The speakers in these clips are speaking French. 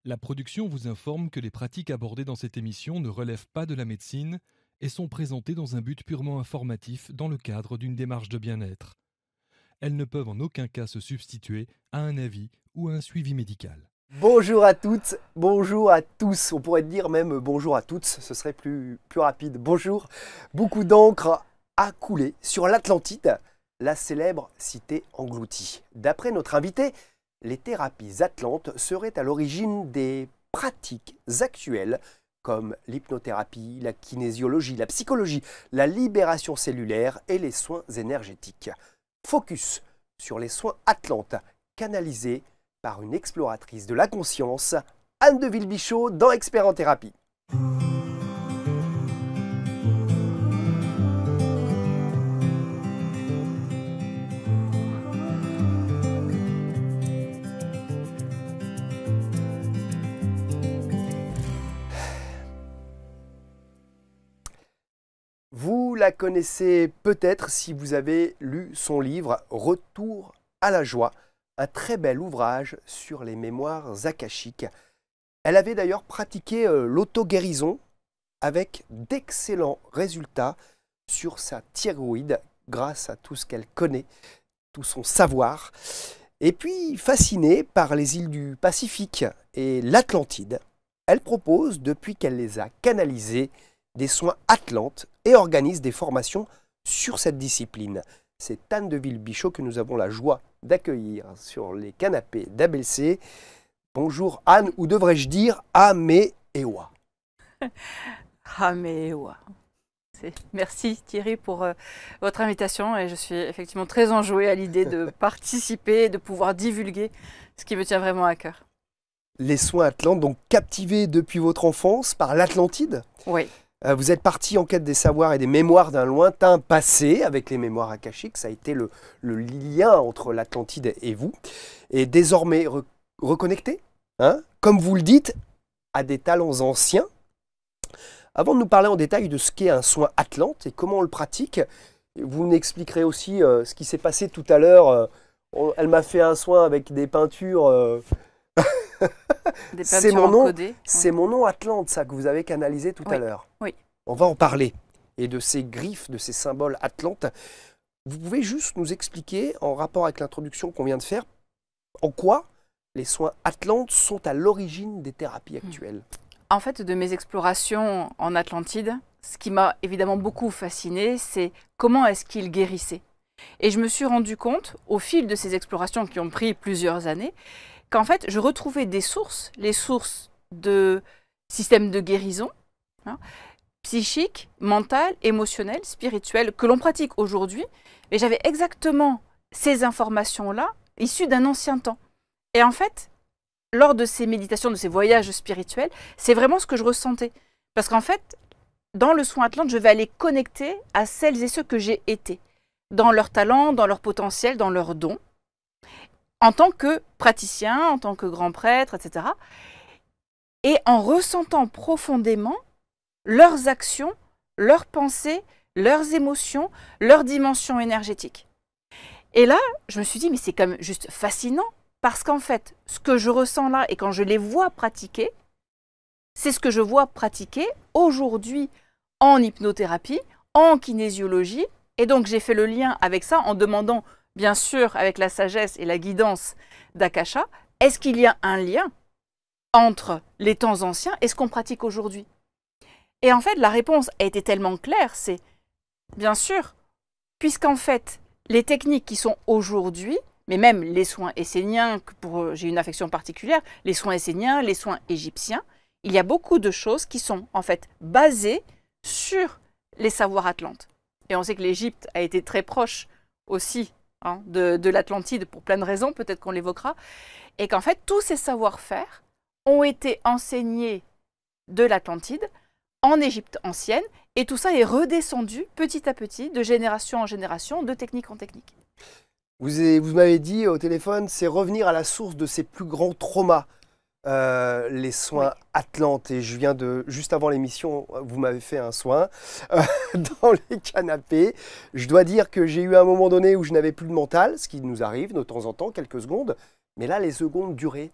La production vous informe que les pratiques abordées dans cette émission ne relèvent pas de la médecine et sont présentées dans un but purement informatif dans le cadre d'une démarche de bien-être. Elles ne peuvent en aucun cas se substituer à un avis ou à un suivi médical. Bonjour à toutes, bonjour à tous. On pourrait dire même bonjour à toutes, ce serait plus rapide. Bonjour. Beaucoup d'encre a coulé sur l'Atlantide, la célèbre cité engloutie. D'après notre invité, les thérapies atlantes seraient à l'origine des pratiques actuelles comme l'hypnothérapie, la kinésiologie, la psychologie, la libération cellulaire et les soins énergétiques. Focus sur les soins atlantes canalisés par une exploratrice de la conscience, Anne de Villebichot dans Expert en thérapie. Vous la connaissez peut-être si vous avez lu son livre Retour à la joie, un très bel ouvrage sur les mémoires akashiques. Elle avait d'ailleurs pratiqué l'auto-guérison avec d'excellents résultats sur sa thyroïde grâce à tout ce qu'elle connaît, tout son savoir. Et puis, fascinée par les îles du Pacifique et l'Atlantide, elle propose, depuis qu'elle les a canalisées, des soins atlantes et organise des formations sur cette discipline. C'est Anne de Villebichot que nous avons la joie d'accueillir sur les canapés d'ABLC. Bonjour Anne, ou devrais-je dire Améewa. Améewa. Merci Thierry pour votre invitation et je suis effectivement très enjouée à l'idée de participer et de pouvoir divulguer ce qui me tient vraiment à cœur. Les soins atlantes, donc captivés depuis votre enfance par l'Atlantide ? Oui. Vous êtes parti en quête des savoirs et des mémoires d'un lointain passé avec les mémoires akashiques. Ça a été le lien entre l'Atlantide et vous. Et désormais reconnecté, comme vous le dites, à des talents anciens. Avant de nous parler en détail de ce qu'est un soin atlante et comment on le pratique, vous nous expliquerez aussi ce qui s'est passé tout à l'heure. Elle m'a fait un soin avec des peintures... C'est mon nom, c'est mon nom Atlante, ça, que vous avez canalisé tout à l'heure. Oui. On va en parler. Et de ces griffes, de ces symboles Atlantes. Vous pouvez juste nous expliquer, en rapport avec l'introduction qu'on vient de faire, en quoi les soins Atlantes sont à l'origine des thérapies actuelles. En fait, de mes explorations en Atlantide, ce qui m'a évidemment beaucoup fasciné, c'est comment est-ce qu'ils guérissaient. Et je me suis rendu compte, au fil de ces explorations qui ont pris plusieurs années, qu'en fait, je retrouvais des sources, les sources de systèmes de guérison, psychiques, mentales, émotionnelles, spirituelles, que l'on pratique aujourd'hui, mais j'avais exactement ces informations-là, issues d'un ancien temps. Et en fait, lors de ces méditations, de ces voyages spirituels, c'est vraiment ce que je ressentais. Parce qu'en fait, dans le soin Atlante, je vais aller connecter à celles et ceux que j'ai été, dans leurs talents, dans leur potentiel, dans leurs dons, en tant que praticien, en tant que grand prêtre, etc. Et en ressentant profondément leurs actions, leurs pensées, leurs émotions, leur dimension énergétique. Et là, je me suis dit, mais c'est quand même juste fascinant, parce qu'en fait, ce que je ressens là, et quand je les vois pratiquer, c'est ce que je vois pratiquer aujourd'hui en hypnothérapie, en kinésiologie, et donc j'ai fait le lien avec ça en demandant, bien sûr, avec la sagesse et la guidance d'Akasha, est-ce qu'il y a un lien entre les temps anciens et ce qu'on pratique aujourd'hui? Et en fait, la réponse a été tellement claire, c'est bien sûr, puisqu'en fait, les techniques qui sont aujourd'hui, mais même les soins esséniens, j'ai une affection particulière, les soins esséniens, les soins égyptiens, il y a beaucoup de choses qui sont en fait basées sur les savoirs atlantes. Et on sait que l'Égypte a été très proche aussi de l'Atlantide pour plein de raisons, peut-être qu'on l'évoquera, et qu'en fait, tous ces savoir-faire ont été enseignés de l'Atlantide en Égypte ancienne, et tout ça est redescendu petit à petit, de génération en génération, de technique en technique. Vous m'avez dit au téléphone, c'est revenir à la source de ses plus grands traumas, les soins Atlantes. Et je viens juste avant l'émission, vous m'avez fait un soin dans les canapés. Je dois dire que j'ai eu un moment donné où je n'avais plus de mental, ce qui nous arrive de temps en temps, quelques secondes. Mais là, les secondes duraient.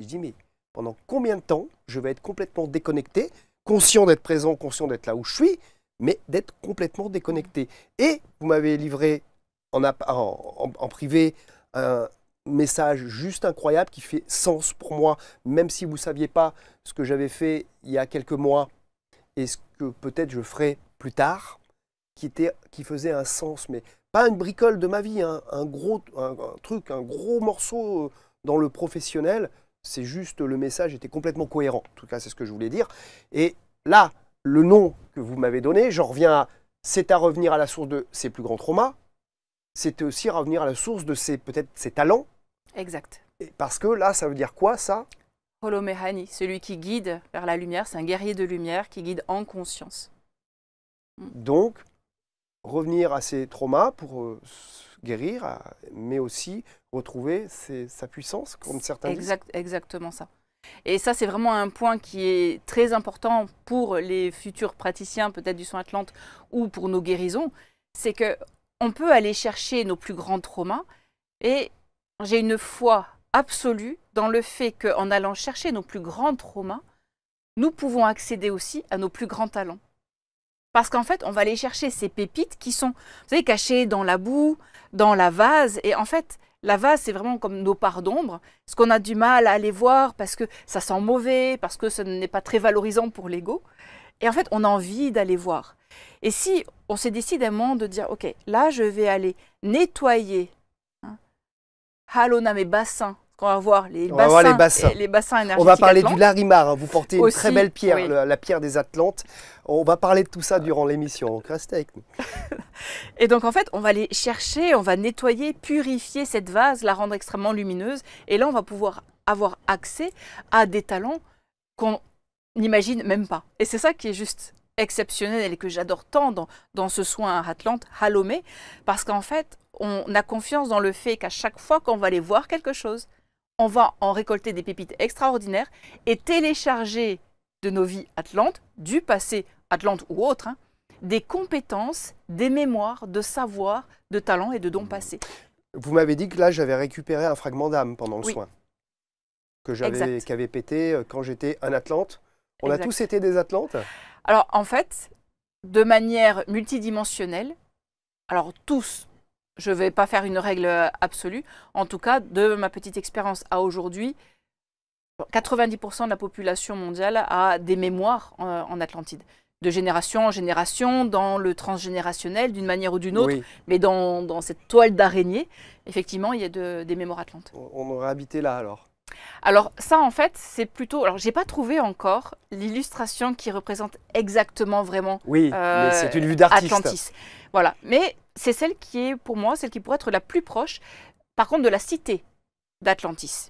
Je dis, mais pendant combien de temps je vais être complètement déconnecté, conscient d'être présent, conscient d'être là où je suis, mais d'être complètement déconnecté. Et vous m'avez livré en privé un message juste incroyable qui fait sens pour moi, même si vous ne saviez pas ce que j'avais fait il y a quelques mois et ce que peut-être je ferai plus tard, qui faisait un sens, mais pas une bricole de ma vie, hein, un gros morceau dans le professionnel. C'est juste, le message était complètement cohérent. En tout cas, c'est ce que je voulais dire. Et là, le nom que vous m'avez donné, j'en reviens à, c'est à revenir à la source de ses plus grands traumas. C'était aussi à revenir à la source de peut-être ses talents. Exact. Et parce que là, ça veut dire quoi, ça? Holomehani, celui qui guide vers la lumière, c'est un guerrier de lumière qui guide en conscience. Donc, revenir à ses traumas pour guérir, mais aussi retrouver sa puissance, comme certains disent. Exactement ça. Et ça, c'est vraiment un point qui est très important pour les futurs praticiens, peut-être du soin Atlante, ou pour nos guérisons. C'est qu'on peut aller chercher nos plus grands traumas, et j'ai une foi absolue dans le fait qu'en allant chercher nos plus grands traumas, nous pouvons accéder aussi à nos plus grands talents. Parce qu'en fait, on va aller chercher ces pépites qui sont, vous savez, cachées dans la boue, dans la vase. Et en fait, la vase, c'est vraiment comme nos parts d'ombre. Ce qu'on a du mal à aller voir parce que ça sent mauvais, parce que ce n'est pas très valorisant pour l'ego. Et en fait, on a envie d'aller voir. Et si on se décide un moment de dire, OK, là, je vais aller nettoyer, halona mes bassins. On va voir les bassins énergétiques. On va parler du Larimar. Hein. Vous portez une très belle pierre, oui. la pierre des Atlantes. On va parler de tout ça durant l'émission. Restez avec nous. Et donc, en fait, on va aller chercher, on va nettoyer, purifier cette vase, la rendre extrêmement lumineuse. Et là, on va pouvoir avoir accès à des talents qu'on n'imagine même pas. Et c'est ça qui est juste exceptionnel et que j'adore tant dans ce soin à Atlante, Halomé, parce qu'en fait, on a confiance dans le fait qu'à chaque fois qu'on va aller voir quelque chose, on va en récolter des pépites extraordinaires et télécharger de nos vies Atlantes, du passé Atlante ou autre, des compétences, des mémoires, de savoir, de talents et de dons passés. Vous m'avez dit que là, j'avais récupéré un fragment d'âme pendant le soin, qui avait pété quand j'étais un Atlante. On a tous été des Atlantes? Alors, en fait, de manière multidimensionnelle, alors tous, je ne vais pas faire une règle absolue. En tout cas, de ma petite expérience à aujourd'hui, 90% de la population mondiale a des mémoires en Atlantide. De génération en génération, dans le transgénérationnel, d'une manière ou d'une autre. Oui. Mais dans cette toile d'araignée, effectivement, il y a des mémoires atlantes. On aurait habité là alors? Alors ça, en fait, c'est plutôt... Alors, je n'ai pas trouvé encore l'illustration qui représente exactement vraiment mais c'est une vue d'artiste. Atlantis. Voilà, mais c'est celle qui est, pour moi, celle qui pourrait être la plus proche, par contre, de la cité d'Atlantis.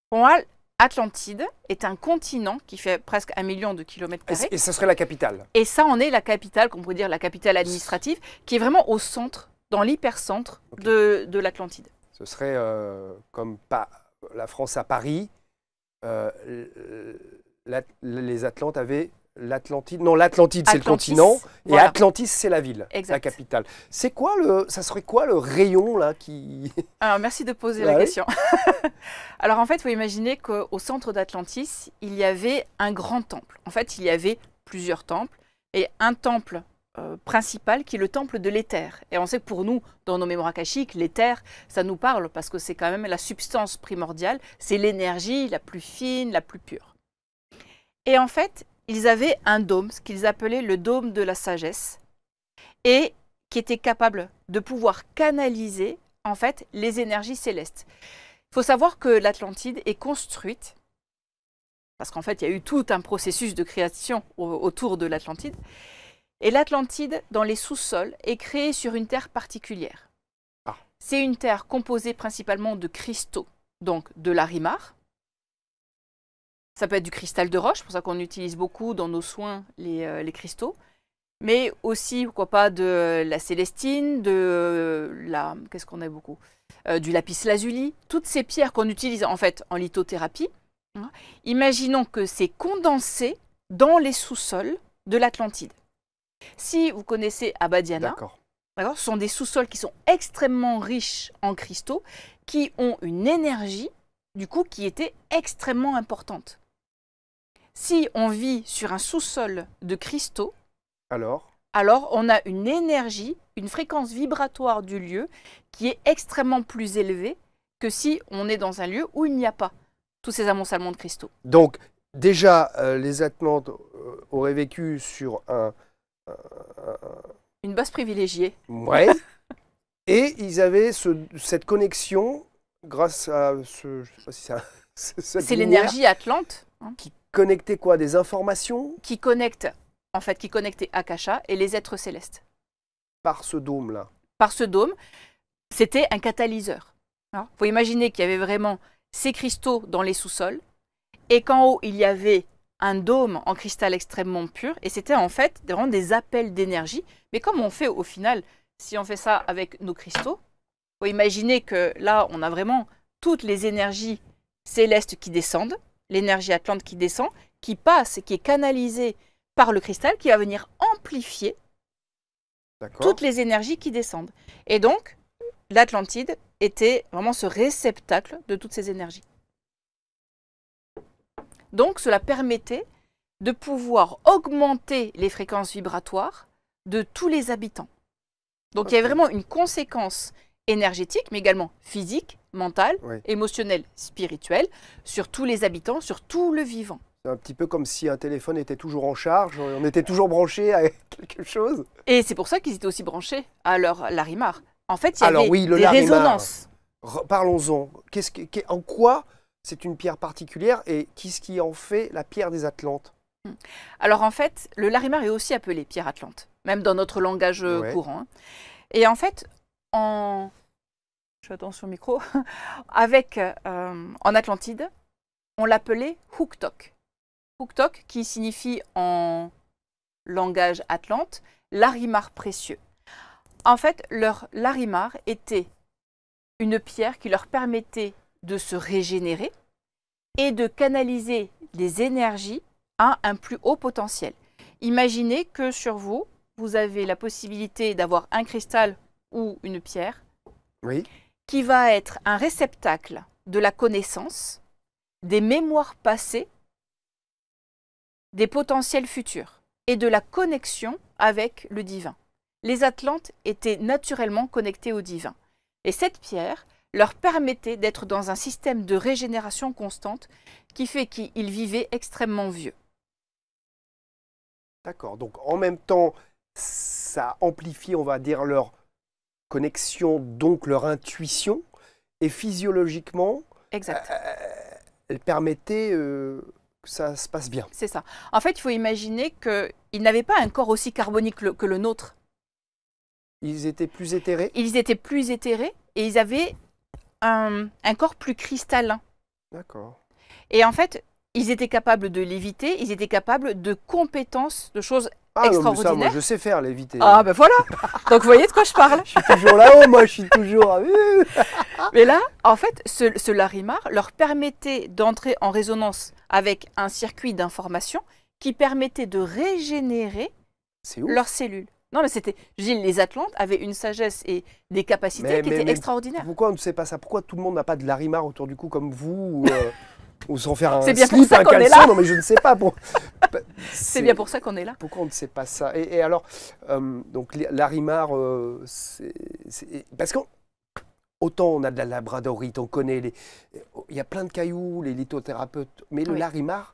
Pour moi, Atlantide est un continent qui fait presque 1 million de kilomètres carrés. Et ce serait la capitale. Et ça, on est la capitale, qu'on pourrait dire la capitale administrative, qui est vraiment au centre, dans l'hypercentre de l'Atlantide. Ce serait comme la France à Paris, les Atlantes avaient l'Atlantide. Non, l'Atlantide, c'est le continent, voilà. Et Atlantis, c'est la ville, la capitale. C'est quoi ça serait quoi le rayon là qui... Alors, merci de poser la question. Alors, en fait, il faut imaginer qu'au centre d'Atlantis, il y avait un grand temple. En fait, il y avait plusieurs temples, et un temple principal qui est le temple de l'éther. Et on sait que pour nous, dans nos mémoires akashiques, l'éther, ça nous parle parce que c'est quand même la substance primordiale, c'est l'énergie la plus fine, la plus pure. Et en fait, ils avaient un dôme, ce qu'ils appelaient le dôme de la sagesse, et qui était capable de pouvoir canaliser en fait les énergies célestes. Il faut savoir que l'Atlantide est construite, parce qu'en fait il y a eu tout un processus de création autour de l'Atlantide, et l'Atlantide dans les sous-sols est créée sur une terre particulière. C'est une terre composée principalement de cristaux, donc de Larimar. Ça peut être du cristal de roche, c'est pour ça qu'on utilise beaucoup dans nos soins les cristaux. Mais aussi, pourquoi pas, de la célestine, qu'est-ce qu'on a beaucoup du lapis lazuli. Toutes ces pierres qu'on utilise en fait en lithothérapie. Imaginons que c'est condensé dans les sous-sols de l'Atlantide. Si vous connaissez Abadiana, ce sont des sous-sols qui sont extrêmement riches en cristaux, qui ont une énergie du coup, qui était extrêmement importante. Si on vit sur un sous-sol de cristaux, Alors, on a une énergie, une fréquence vibratoire du lieu qui est extrêmement plus élevée que si on est dans un lieu où il n'y a pas tous ces amoncellements de cristaux. donc déjà, les Atlantes auraient vécu sur Une base privilégiée. Ouais. Et ils avaient cette connexion grâce à je sais pas si C'est l'énergie Atlante, hein, qui connectait quoi? Des informations qui connectait Akasha et les êtres célestes. par ce dôme-là. Par ce dôme, c'était un catalyseur. Il faut imaginer qu'il y avait vraiment ces cristaux dans les sous-sols et qu'en haut, il y avait un dôme en cristal extrêmement pur et c'était en fait vraiment des appels d'énergie. Mais comme on fait au final, si on fait ça avec nos cristaux, il faut imaginer que là, on a vraiment toutes les énergies célestes qui descendent, l'énergie Atlante qui descend, qui passe, qui est canalisée par le cristal, qui va venir amplifier toutes les énergies qui descendent. Et donc, l'Atlantide était vraiment ce réceptacle de toutes ces énergies. Donc, cela permettait de pouvoir augmenter les fréquences vibratoires de tous les habitants. Donc, il y avait vraiment une conséquence énergétique, mais également physique, mentale, émotionnelle, spirituelle, sur tous les habitants, sur tout le vivant. C'est un petit peu comme si un téléphone était toujours en charge, on était toujours branché à quelque chose. Et c'est pour ça qu'ils étaient aussi branchés à leur Larimar. En fait, il y avait des Larimar, résonances. Parlons-en. En quoi c'est une pierre particulière et qu'est-ce qui en fait la pierre des Atlantes? Alors en fait, le Larimar est aussi appelé pierre Atlante, même dans notre langage courant. Et en fait, je fais attention au micro, en Atlantide, on l'appelait Huktok. Huktok qui signifie en langage atlante Larimar précieux. En fait, leur Larimar était une pierre qui leur permettait de se régénérer et de canaliser les énergies à un plus haut potentiel. Imaginez que sur vous, vous avez la possibilité d'avoir un cristal ou une pierre qui va être un réceptacle de la connaissance, des mémoires passées, des potentiels futurs et de la connexion avec le divin. Les Atlantes étaient naturellement connectés au divin. Et cette pierre leur permettait d'être dans un système de régénération constante qui fait qu'ils vivaient extrêmement vieux. D'accord. Donc en même temps, ça amplifie, on va dire, leur connexion, donc leur intuition. Et physiologiquement, elle permettait que ça se passe bien. C'est ça. En fait, il faut imaginer qu'ils n'avaient pas un corps aussi carbonique que le nôtre. Ils étaient plus éthérés? Ils étaient plus éthérés et ils avaient un corps plus cristallin. D'accord. Et en fait, ils étaient capables de léviter, ils étaient capables de compétences, de choses extraordinaires. Ça, moi, je sais faire léviter. Ah ben voilà. Donc vous voyez de quoi je parle. Je suis toujours là-haut, moi je suis toujours... Mais là, en fait, ce Larimar leur permettait d'entrer en résonance avec un circuit d'information qui permettait de régénérer leurs cellules. Non, mais c'était, je dis, les Atlantes avaient une sagesse et des capacités qui étaient extraordinaires. Pourquoi on ne sait pas ça? Pourquoi tout le monde n'a pas de Larimar autour du cou comme vous ou sans faire un bien slip, un caleçon? Non, mais je ne sais pas. C'est bien pour ça qu'on est là. Pourquoi on ne sait pas ça? Et alors, donc Larimar, parce que autant on a de la labradorite, on connaît il y a plein de cailloux, les lithothérapeutes, mais le Larimar,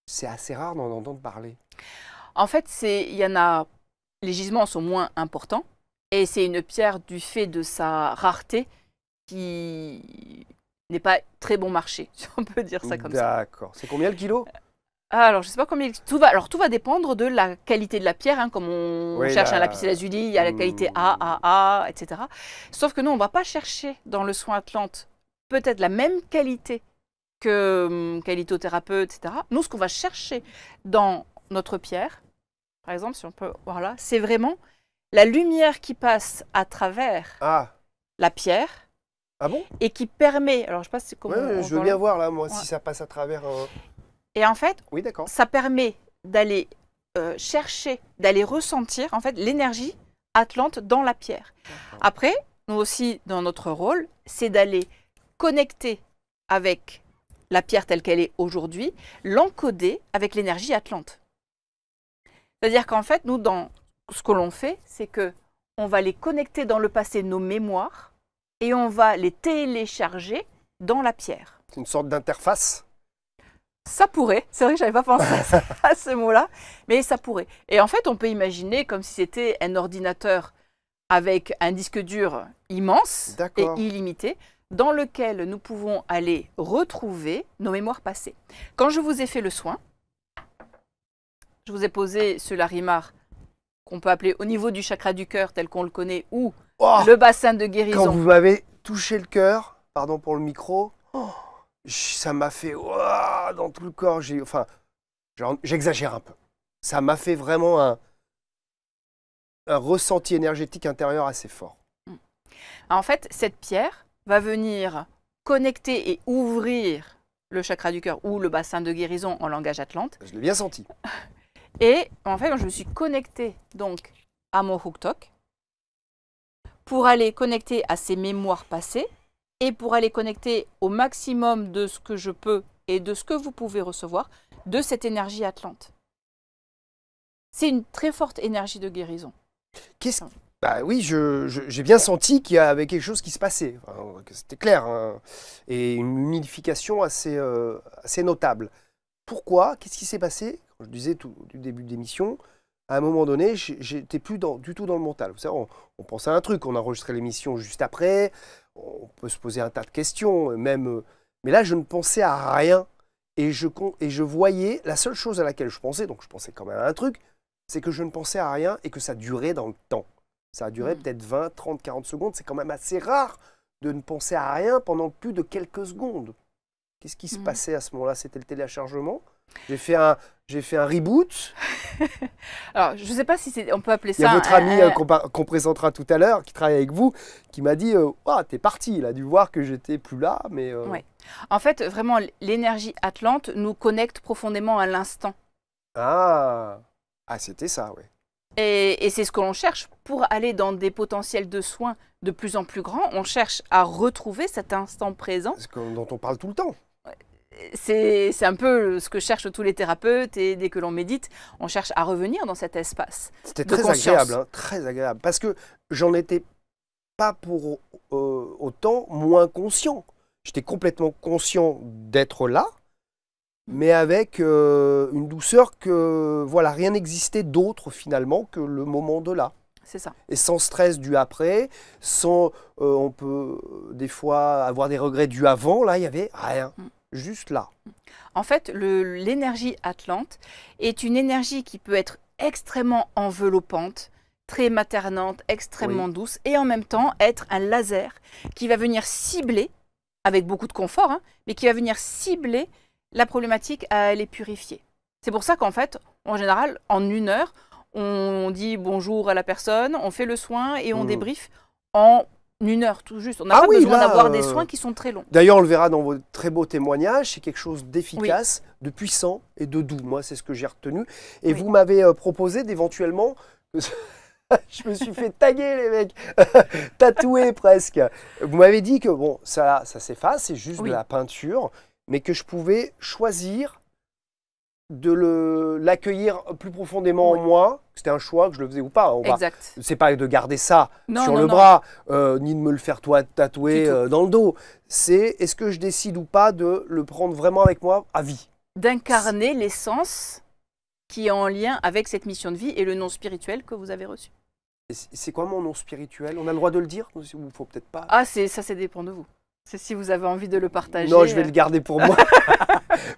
c'est assez rare d'en entendre parler. En fait, il y en a. Les gisements sont moins importants et c'est une pierre du fait de sa rareté qui n'est pas très bon marché, si on peut dire ça comme ça. D'accord. C'est combien le kilo? Alors, je ne sais pas combien. Tout va dépendre de la qualité de la pierre. Hein, comme on cherche un lapis-lazuli, il y a la qualité A, etc. Sauf que nous, on ne va pas chercher dans le soin Atlante peut-être la même qualité qu'un lithothérapeute, etc. Nous, ce qu'on va chercher dans notre pierre, par exemple, si on peut, voilà, c'est vraiment la lumière qui passe à travers la pierre. Ah bon? Et qui permet, alors je ne sais pas si c'est comment. Je veux bien voir là, moi, si ça passe à travers. Et en fait, d'accord. Ça permet d'aller chercher, d'aller ressentir en fait l'énergie Atlante dans la pierre. Après, nous aussi, dans notre rôle, c'est d'aller connecter avec la pierre telle qu'elle est aujourd'hui, l'encoder avec l'énergie atlante. C'est-à-dire qu'en fait, nous, dans ce que l'on fait, c'est que on va les connecter dans le passé, nos mémoires, et on va les télécharger dans la pierre. C'est une sorte d'interface. Ça pourrait, c'est vrai que je n'avais pas pensé à ce mot-là, mais ça pourrait. Et en fait, on peut imaginer comme si c'était un ordinateur avec un disque dur immense et illimité, dans lequel nous pouvons aller retrouver nos mémoires passées. Quand je vous ai fait le soin, je vous ai posé ce larimar qu'on peut appeler au niveau du chakra du cœur tel qu'on le connaît, ou le bassin de guérison. Quand vous m'avez touché le cœur, pardon pour le micro, ça m'a fait dans tout le corps. J'exagère un peu. Ça m'a fait vraiment un ressenti énergétique intérieur assez fort. En fait, cette pierre va venir connecter et ouvrir le chakra du cœur ou le bassin de guérison en langage atlante. Je l'ai bien senti. Et en fait, je me suis connectée donc à mon Huktok pour aller connecter à ces mémoires passées et pour aller connecter au maximum de ce que je peux et de ce que vous pouvez recevoir de cette énergie atlante. C'est une très forte énergie de guérison. Bah oui, j'ai bien senti qu'il y avait quelque chose qui se passait. Enfin, c'était clair. Hein. Et une unification assez notable. Pourquoi? Qu'est-ce qui s'est passé? Je disais tout du début de l'émission, à un moment donné, j'étais plus du tout dans le mental. Vous savez, on pense à un truc, on a enregistré l'émission juste après, on peut se poser un tas de questions, même. Mais là, je ne pensais à rien. Et je voyais, la seule chose à laquelle je pensais, donc je pensais quand même à un truc, c'est que je ne pensais à rien et que ça durait dans le temps. Ça a duré peut-être 20, 30, 40 secondes. C'est quand même assez rare de ne penser à rien pendant plus de quelques secondes. Qu'est-ce qui se passait à ce moment-là? C'était le téléchargement. J'ai fait un reboot. Alors, je ne sais pas si on peut appeler ça... Il y a votre ami qu'on présentera tout à l'heure, qui travaille avec vous, qui m'a dit « t'es parti, il a dû voir que j'étais plus là. » mais Ouais. En fait, vraiment, l'énergie atlante nous connecte profondément à l'instant. Ah, c'était ça, oui. Et c'est ce que l'on cherche pour aller dans des potentiels de soins de plus en plus grands. On cherche à retrouver cet instant présent. Dont on parle tout le temps. C'est un peu ce que cherchent tous les thérapeutes et dès que l'on médite, on cherche à revenir dans cet espace. C'était très agréable, hein, très agréable. Parce que j'en étais pas pour autant moins conscient. J'étais complètement conscient d'être là, mais avec une douceur que voilà, rien n'existait d'autre finalement que le moment de là. C'est ça. Et sans stress du après, sans on peut des fois avoir des regrets du avant, là il y avait rien. Juste là. En fait, l'énergie atlante est une énergie qui peut être extrêmement enveloppante, très maternante, extrêmement douce, et en même temps être un laser qui va venir cibler, avec beaucoup de confort, hein, mais qui va venir cibler la problématique à aller purifier. C'est pour ça qu'en fait, en général, en 1 heure, on dit bonjour à la personne, on fait le soin et on débriefe en 1 heure tout juste. On n'a pas besoin d'avoir des soins qui sont très longs. D'ailleurs, on le verra dans vos très beaux témoignages, c'est quelque chose d'efficace, de puissant et de doux. Moi, c'est ce que j'ai retenu. Et vous m'avez proposé d'éventuellement... Je me suis fait taguer, les mecs, tatouer presque. Vous m'avez dit que bon, ça s'efface, c'est juste de la peinture, mais que je pouvais choisir de l'accueillir plus profondément en moi. C'était un choix, que je le faisais ou pas. Exact. C'est pas de garder ça sur le bras, ni de me le faire tatouer dans le dos. C'est est-ce que je décide ou pas de le prendre vraiment avec moi à vie. D'incarner l'essence qui est en lien avec cette mission de vie et le nom spirituel que vous avez reçu. C'est quoi mon nom spirituel? On a le droit de le dire ou il faut peut-être pas? Ah, ça dépend de vous. C'est si vous avez envie de le partager. Non, je vais le garder pour moi.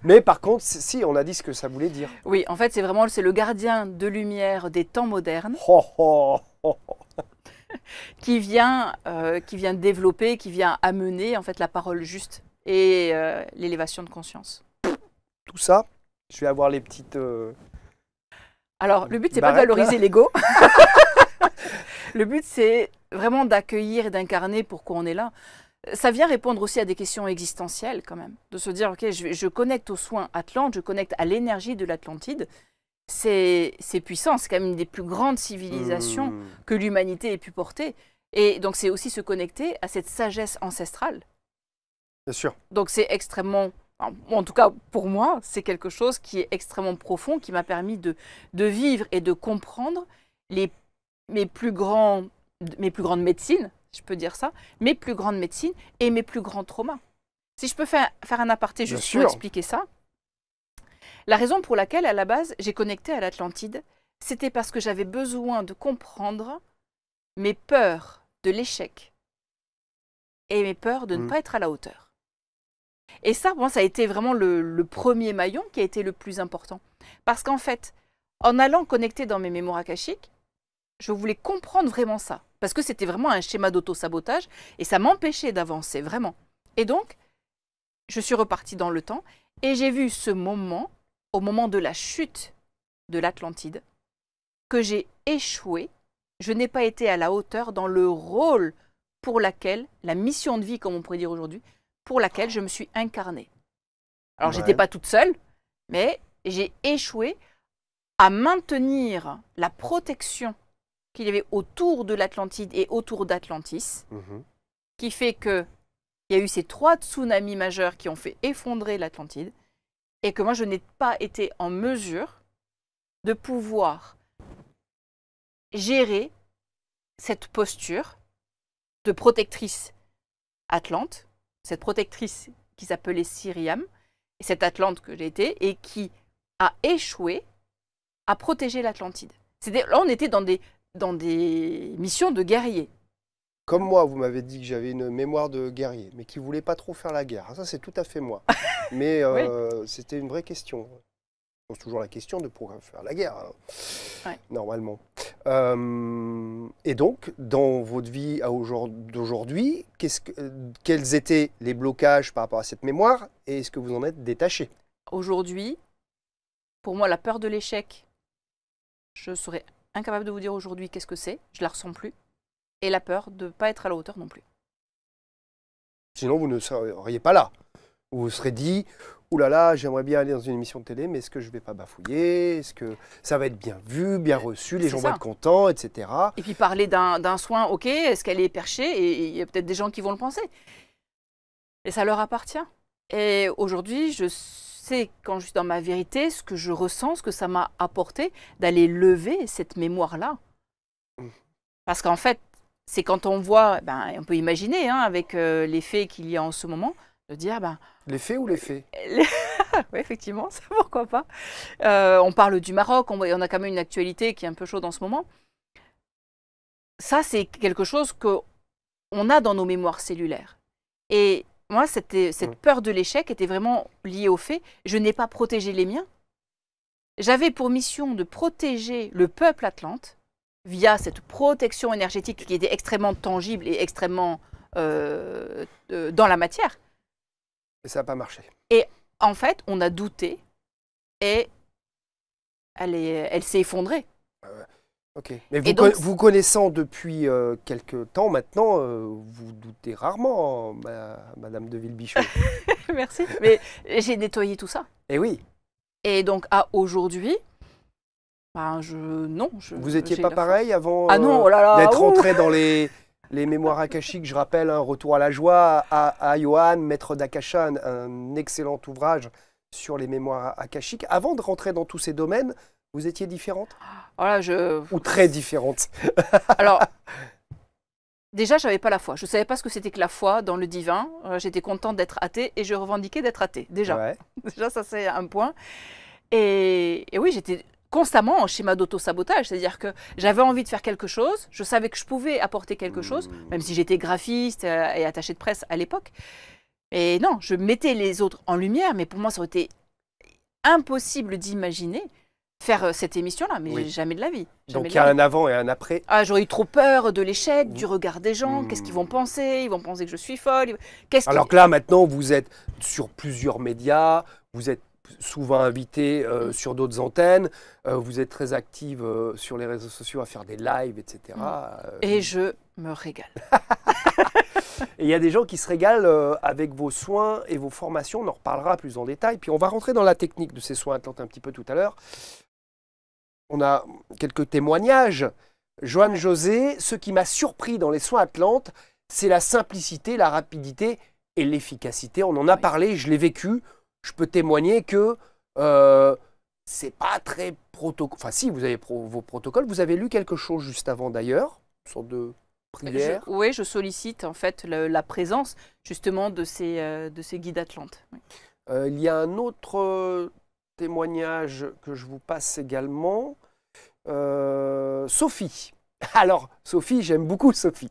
Mais par contre, si, on a dit ce que ça voulait dire. Oui, en fait, c'est le gardien de lumière des temps modernes qui vient développer, qui vient amener en fait la parole juste et l'élévation de conscience. Tout ça, je vais avoir les petites... Alors, le but, c'est pas de valoriser l'ego. Le but, c'est vraiment d'accueillir et d'incarner pourquoi on est là. Ça vient répondre aussi à des questions existentielles quand même. De se dire, ok, je connecte aux soins Atlante, je connecte à l'énergie de l'Atlantide. C'est puissant, c'est quand même une des plus grandes civilisations que l'humanité ait pu porter. Et donc, c'est aussi se connecter à cette sagesse ancestrale Bien sûr. Donc c'est extrêmement, en tout cas pour moi, c'est quelque chose qui est extrêmement profond, qui m'a permis de vivre et de comprendre mes plus grandes médecines, je peux dire ça, mes plus grandes médecines et mes plus grands traumas. Si je peux faire un aparté juste pour expliquer ça, la raison pour laquelle, à la base, j'ai connecté à l'Atlantide, c'était parce que j'avais besoin de comprendre mes peurs de l'échec et mes peurs de ne pas être à la hauteur. Et ça, pour moi, ça a été vraiment le premier maillon qui a été le plus important. Parce qu'en fait, en allant connecter dans mes mémoires akashiques, je voulais comprendre vraiment ça. Parce que c'était vraiment un schéma d'auto-sabotage et ça m'empêchait d'avancer, vraiment. Et donc, je suis repartie dans le temps et j'ai vu ce moment, au moment de la chute de l'Atlantide, que j'ai échoué. Je n'ai pas été à la hauteur dans le rôle pour laquelle, la mission de vie, comme on pourrait dire aujourd'hui, pour laquelle je me suis incarnée. Alors, je n'étais pas toute seule, mais j'ai échoué à maintenir la protection qu'il y avait autour de l'Atlantide et autour d'Atlantis, qui fait qu'il y a eu ces 3 tsunamis majeurs qui ont fait effondrer l'Atlantide, et que moi, je n'ai pas été en mesure de pouvoir gérer cette posture de protectrice Atlante, cette protectrice qui s'appelait Syriam, et cette Atlante que j'ai été, et qui a échoué à protéger l'Atlantide. Là, on était dans des missions de guerriers. Comme moi, vous m'avez dit que j'avais une mémoire de guerrier, mais qui ne voulait pas trop faire la guerre. Ça, c'est tout à fait moi. Mais c'était une vraie question. Je pose toujours la question de pourquoi faire la guerre, normalement. Et donc, dans votre vie d'aujourd'hui, quels étaient les blocages par rapport à cette mémoire et est-ce que vous en êtes détaché? Aujourd'hui, pour moi, la peur de l'échec, je serais incapable de vous dire aujourd'hui qu'est-ce que c'est. Je ne la ressens plus. Et la peur de ne pas être à la hauteur non plus. Sinon, vous ne seriez pas là. Vous vous serez dit, ouh là là, j'aimerais bien aller dans une émission de télé, mais est-ce que je ne vais pas bafouiller? Est-ce que ça va être bien vu, bien reçu, les gens vont être contents, etc. Et puis parler d'un soin, ok, est-ce qu'elle est perchée? Et il y a peut-être des gens qui vont le penser. Et ça leur appartient. Et aujourd'hui, je sais, quand je suis dans ma vérité, ce que je ressens, ce que ça m'a apporté, d'aller lever cette mémoire-là. Parce qu'en fait, c'est quand on voit, on peut imaginer, avec les faits qu'il y a en ce moment, de dire... les faits ou les faits? Oui, effectivement, ça, pourquoi pas. On parle du Maroc, on a quand même une actualité qui est un peu chaude en ce moment. Ça, c'est quelque chose qu'on a dans nos mémoires cellulaires. Et moi, cette peur de l'échec était vraiment liée au fait, je n'ai pas protégé les miens. J'avais pour mission de protéger le peuple atlante, via cette protection énergétique qui était extrêmement tangible et extrêmement dans la matière. Et ça n'a pas marché. Et en fait, on a douté et elle s'est effondrée. Ok. Mais vous connaissant depuis quelques temps maintenant, vous doutez rarement, Madame de Villebichot. Merci. Mais j'ai nettoyé tout ça. Et oui. Et donc, à aujourd'hui... non. Vous n'étiez pas pareil avant d'être rentré dans les mémoires akashiques? Je rappelle, Retour à la joie à Johan, maître d'Akasha, un excellent ouvrage sur les mémoires akashiques. Avant de rentrer dans tous ces domaines, vous étiez différente? Ou très différente? Alors, déjà, je n'avais pas la foi. Je ne savais pas ce que c'était que la foi dans le divin. J'étais contente d'être athée et je revendiquais d'être athée, déjà. Ouais. Déjà, ça, c'est un point. Et oui, j'étais constamment en schéma d'auto-sabotage, c'est-à-dire que j'avais envie de faire quelque chose, je savais que je pouvais apporter quelque chose, même si j'étais graphiste et attachée de presse à l'époque. Et non, je mettais les autres en lumière, mais pour moi, ça aurait été impossible d'imaginer faire cette émission-là, mais jamais de la vie. Donc il y a un avant et un après. J'aurais eu trop peur de l'échec, du regard des gens, qu'est-ce qu'ils vont penser? Ils vont penser que je suis folle. Alors que là, maintenant, vous êtes sur plusieurs médias, vous êtes souvent invité sur d'autres antennes, vous êtes très active sur les réseaux sociaux à faire des lives, etc. Et je me régale. Et il y a des gens qui se régalent avec vos soins et vos formations, on en reparlera plus en détail, puis on va rentrer dans la technique de ces soins atlantes un petit peu tout à l'heure. On a quelques témoignages. Joanne José, ce qui m'a surpris dans les soins atlantes, c'est la simplicité, la rapidité et l'efficacité. On en a parlé, je l'ai vécu. Je peux témoigner que c'est pas très protocole. Enfin, si, vous avez vos protocoles. Vous avez lu quelque chose juste avant d'ailleurs, une sorte de prière. Oui, je sollicite en fait la présence justement de ces guides Atlantes. Oui. Il y a un autre témoignage que je vous passe également. Sophie. Alors, Sophie, j'aime beaucoup Sophie.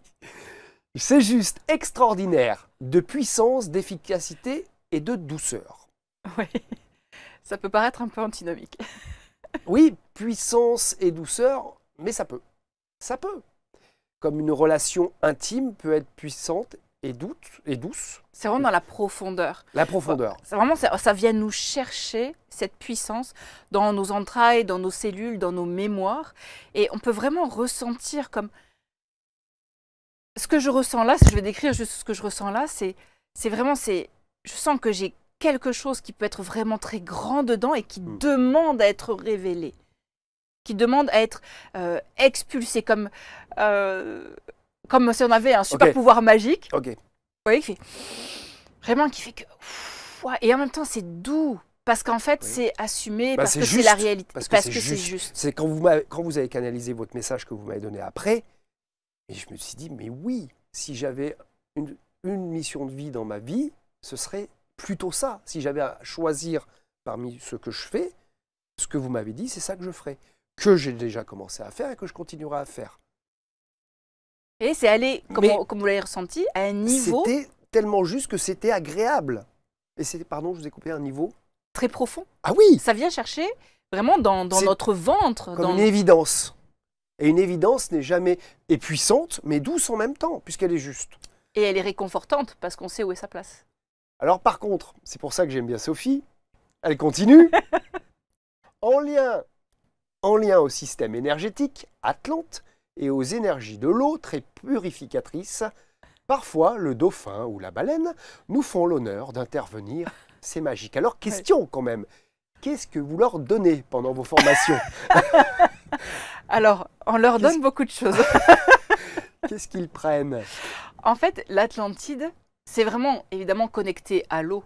C'est juste extraordinaire de puissance, d'efficacité et de douceur. Oui, ça peut paraître un peu antinomique. Oui, puissance et douceur, mais ça peut. Ça peut. Comme une relation intime peut être puissante et douce. C'est vraiment dans la profondeur. La profondeur. C'est vraiment, ça vient nous chercher cette puissance dans nos entrailles, dans nos cellules, dans nos mémoires. Et on peut vraiment ressentir comme... Ce que je ressens là, si je vais décrire juste ce que je ressens là, c'est vraiment... Je sens que j'ai quelque chose qui peut être vraiment très grand dedans et qui demande à être révélé. Qui demande à être expulsé, comme si on avait un super pouvoir magique. Ok. Vous voyez, qui fait que... Et en même temps, c'est doux. Parce qu'en fait, c'est assumé, parce que c'est la réalité. Parce que c'est juste. C'est quand vous avez canalisé votre message que vous m'avez donné après, et je me suis dit, mais oui, si j'avais une mission de vie dans ma vie, ce serait plutôt ça. Si j'avais à choisir parmi ce que je fais, ce que vous m'avez dit, c'est ça que je ferais. Que j'ai déjà commencé à faire et que je continuerai à faire. Et c'est aller, comme vous l'avez ressenti, à un niveau... C'était tellement juste que c'était agréable. Et c'était, pardon, je vous ai coupé, un niveau... Très profond. Ah oui! Ça vient chercher vraiment dans notre ventre. Comme une évidence. Et une évidence n'est jamais... est puissante, mais douce en même temps, puisqu'elle est juste. Et elle est réconfortante, parce qu'on sait où est sa place. Alors par contre, c'est pour ça que j'aime bien Sophie, elle continue. En lien au système énergétique, Atlante, et aux énergies de l'eau très purificatrices, parfois le dauphin ou la baleine nous font l'honneur d'intervenir. C'est magique. Alors question quand même, qu'est-ce que vous leur donnez pendant vos formations? Alors, on leur donne beaucoup de choses. Qu'est-ce qu'ils prennent? En fait, l'Atlantide, c'est vraiment évidemment connecté à l'eau.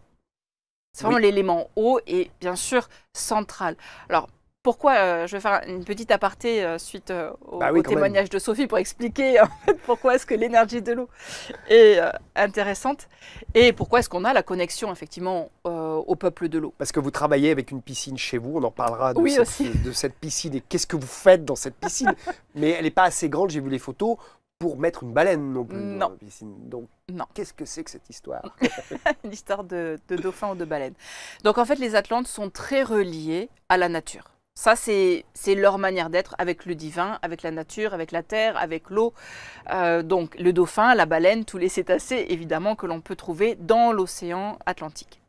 C'est vraiment l'élément eau et bien sûr central. Alors, pourquoi je vais faire une petite aparté suite au témoignage de Sophie pour expliquer en fait, pourquoi est-ce que l'énergie de l'eau est intéressante et pourquoi est-ce qu'on a la connexion effectivement au peuple de l'eau. Parce que vous travaillez avec une piscine chez vous, on en parlera de, de cette piscine et qu'est-ce que vous faites dans cette piscine. Mais elle n'est pas assez grande, j'ai vu les photos, pour mettre une baleine non plus dans la piscine. Donc, qu'est-ce que c'est que cette histoire? Une histoire de dauphin ou de baleine. Donc en fait, les Atlantes sont très reliés à la nature. Ça, c'est leur manière d'être avec le divin, avec la nature, avec la terre, avec l'eau. Donc le dauphin, la baleine, tous les cétacés, évidemment, que l'on peut trouver dans l'océan Atlantique.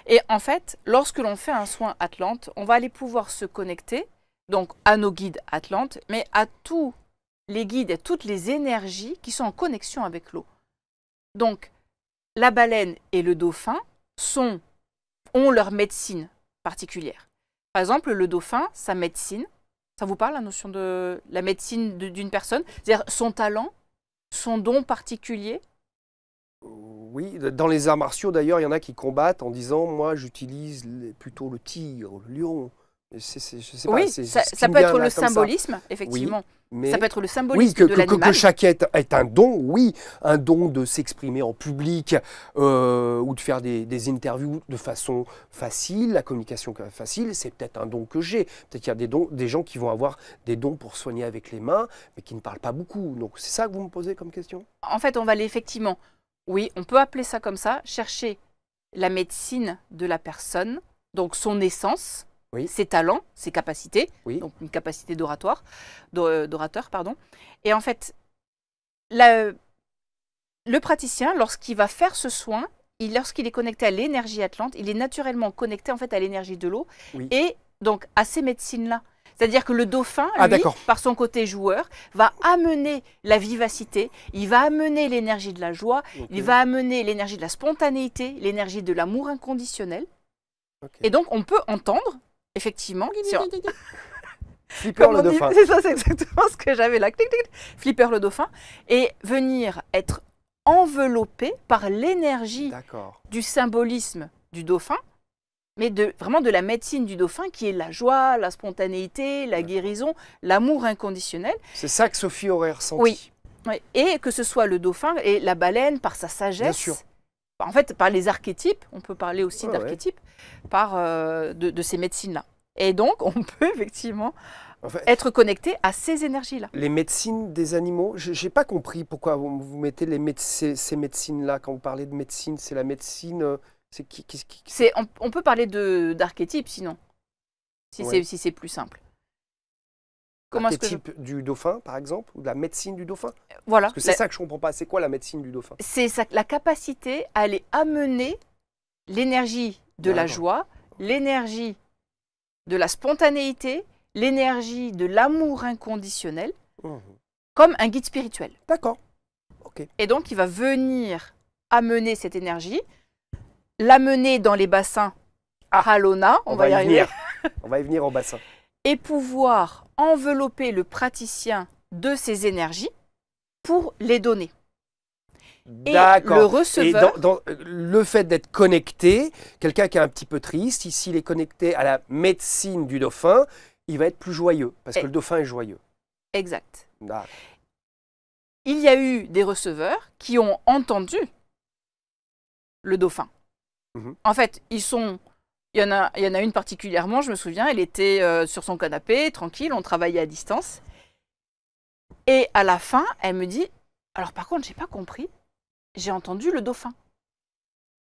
Et en fait, lorsque l'on fait un soin Atlante, on va aller pouvoir se connecter donc à nos guides Atlantes, mais à tous les guides et toutes les énergies qui sont en connexion avec l'eau. Donc, la baleine et le dauphin ont leur médecine particulière. Par exemple, le dauphin, sa médecine, ça vous parle la notion de la médecine d'une personne? C'est-à-dire son talent, son don particulier? Oui, dans les arts martiaux d'ailleurs, il y en a qui combattent en disant « moi j'utilise plutôt le tigre, le lion ». Je sais oui, pas, ça peut être le symbolisme, effectivement. Oui, mais ça peut être le symbolisme de l'animal. Que chaque être est un don, oui. Un don de s'exprimer en public ou de faire des interviews de façon facile. La communication facile, c'est peut-être un don que j'ai. Peut-être qu'il y a des gens qui vont avoir des dons pour soigner avec les mains, mais qui ne parlent pas beaucoup. Donc c'est ça que vous me posez comme question? En fait, on va aller effectivement, oui, on peut appeler ça comme ça, chercher la médecine de la personne, donc son essence, ses talents, ses capacités, donc une capacité d'orateur, pardon. Et en fait, le praticien, lorsqu'il va faire ce soin, lorsqu'il est connecté à l'énergie Atlante, il est naturellement connecté en fait à l'énergie de l'eau et donc à ces médecines-là. C'est-à-dire que le dauphin, lui, par son côté joueur, va amener la vivacité, il va amener l'énergie de la joie, il va amener l'énergie de la spontanéité, l'énergie de l'amour inconditionnel. Et donc, on peut entendre, effectivement, Flipper le dauphin. C'est ça, c'est exactement ce que j'avais là. Flipper le dauphin. Et venir être enveloppés par l'énergie D'accord. du symbolisme du dauphin, mais vraiment de la médecine du dauphin qui est la joie, la spontanéité, la guérison, l'amour inconditionnel. C'est ça que Sophie aurait ressenti. Oui. Oui. Et que ce soit le dauphin et la baleine par sa sagesse. Bien sûr. En fait, par les archétypes, on peut parler aussi Ouais, d'archétypes, de ces médecines-là. Et donc, on peut effectivement En fait, être connecté à ces énergies-là. les médecines des animaux, je n'ai pas compris pourquoi vous mettez ces médecines-là. Quand vous parlez de médecine, c'est la médecine... c'est On peut parler d'archétypes sinon, si Ouais. c'est plus simple. Comment est-ce que l'archétype du dauphin, par exemple, ou de la médecine du dauphin? Voilà, Parce que c'est ça que je ne comprends pas. C'est quoi la médecine du dauphin? c'est la capacité à aller amener l'énergie de la D'accord. joie, l'énergie de la spontanéité, l'énergie de l'amour inconditionnel, Mhm. comme un guide spirituel. D'accord. Ok. Et donc, il va venir amener cette énergie, l'amener dans les bassins Halona, on va y arriver, venir. On va y venir au bassin. et pouvoir envelopper le praticien de ces énergies pour les donner. Et le D'accord. Et receveur, dans le fait d'être connecté, quelqu'un qui est un petit peu triste, s'il est connecté à la médecine du dauphin, il va être plus joyeux, parce que le dauphin est joyeux. exact. Ah, Il y a eu des receveurs qui ont entendu le dauphin. Mhm. En fait, il y en a une particulièrement, je me souviens, elle était sur son canapé, tranquille, on travaillait à distance. Et à la fin, elle me dit, alors par contre, j'ai pas compris, j'ai entendu le dauphin.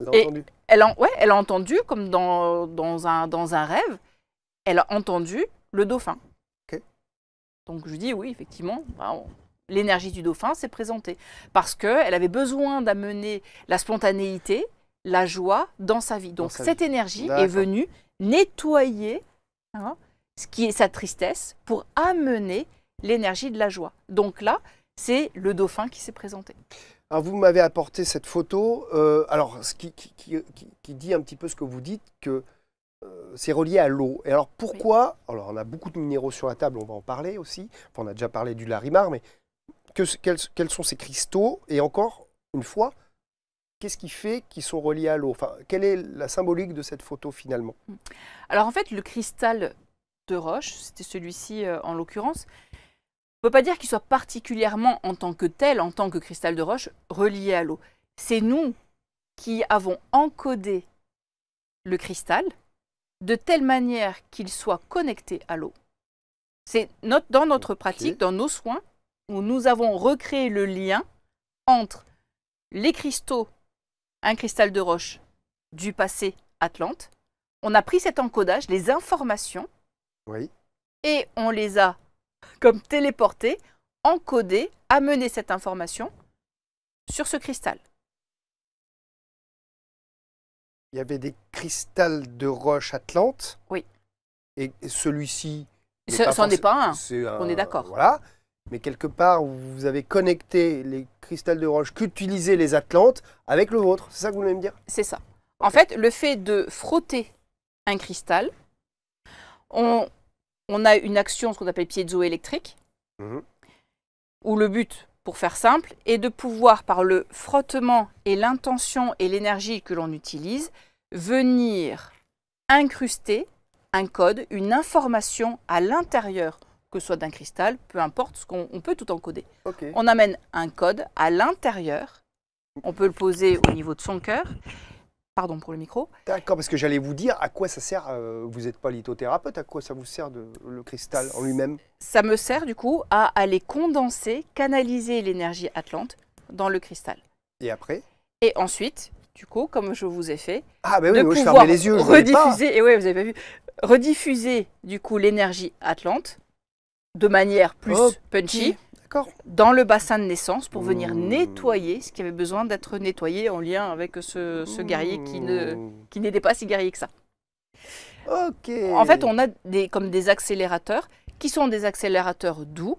vous avez Et- entendu? Elle a entendu, comme dans un rêve, elle a entendu le dauphin. Ok. Donc je dis, oui, effectivement, l'énergie du dauphin s'est présentée. Parce qu'elle avait besoin d'amener la spontanéité, la joie dans sa vie. Donc sa cette énergie est D'accord. venue nettoyer ce qui est sa tristesse pour amener l'énergie de la joie. Donc là, c'est le dauphin qui s'est présenté. Alors vous m'avez apporté cette photo, alors ce qui dit un petit peu ce que vous dites, que c'est relié à l'eau. Et alors pourquoi, alors on a beaucoup de minéraux sur la table, on va en parler aussi, enfin, on a déjà parlé du larimar, mais quels sont ces cristaux? Et encore une fois, qu'est-ce qui fait qu'ils sont reliés à l'eau? Enfin, quelle est la symbolique de cette photo finalement? Alors en fait, le cristal de roche, c'était celui-ci en l'occurrence, on ne peut pas dire qu'il soit particulièrement en tant que tel, en tant que cristal de roche, relié à l'eau. C'est nous qui avons encodé le cristal de telle manière qu'il soit connecté à l'eau. C'est dans notre pratique, dans nos soins, où nous avons recréé le lien entre les cristaux, un cristal de roche du passé Atlante. On a pris cet encodage, les informations, Oui. et on les a comme téléportées, encodées, amené cette information sur ce cristal. Il y avait des cristals de roche Atlante. Oui. Et celui-ci... Ce n'est pas un, c'est on est d'accord. Voilà. Mais quelque part, vous avez connecté les cristals de roche qu'utilisaient les Atlantes avec le vôtre. C'est ça que vous voulez me dire? C'est ça. En fait, le fait de frotter un cristal, on a une action, ce qu'on appelle piézoélectrique, où le but, pour faire simple, est de pouvoir, par le frottement et l'intention et l'énergie que l'on utilise, venir incruster un code, une information à l'intérieur, que ce soit d'un cristal, peu importe, on peut tout encoder. Ok. On amène un code à l'intérieur, on peut le poser au niveau de son cœur. Pardon pour le micro. D'accord, parce que j'allais vous dire à quoi ça sert, vous n'êtes pas lithothérapeute, à quoi ça vous sert le cristal en lui-même? Ça me sert du coup à aller condenser, canaliser l'énergie atlante dans le cristal. Et après? Et ensuite, du coup, comme je vous ai fait, Ah ben oui, de moi, je pouvoir fermais les yeux, je voyais pas. rediffuser, et ouais, vous avez pas vu, rediffuser du coup l'énergie atlante de manière plus Ok. punchy D'accord. dans le bassin de naissance pour venir nettoyer ce qui avait besoin d'être nettoyé en lien avec ce guerrier qui n'était pas si guerrier que ça. Ok. En fait, on a comme des accélérateurs qui sont des accélérateurs doux,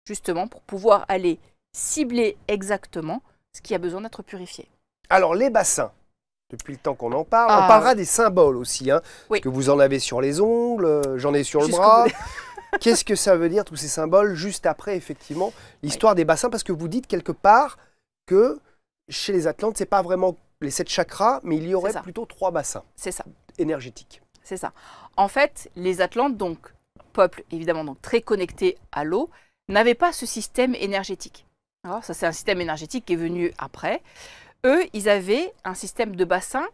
justement pour pouvoir aller cibler exactement ce qui a besoin d'être purifié. Alors, les bassins, depuis le temps qu'on en parle, Ah. on parlera des symboles aussi, hein, Oui. parce que vous en avez sur les ongles, j'en ai sur le Jusqu'au bras. bout Qu'est-ce que ça veut dire, tous ces symboles, juste après, effectivement, l'histoire des bassins, parce que vous dites quelque part que chez les Atlantes, ce n'est pas vraiment les 7 chakras, mais il y aurait ça. plutôt 3 bassins C'est ça. énergétiques. C'est ça. En fait, les Atlantes, donc peuple évidemment donc très connecté à l'eau, n'avaient pas ce système énergétique. Alors, ça, c'est un système énergétique qui est venu après. Eux, ils avaient un système de bassin.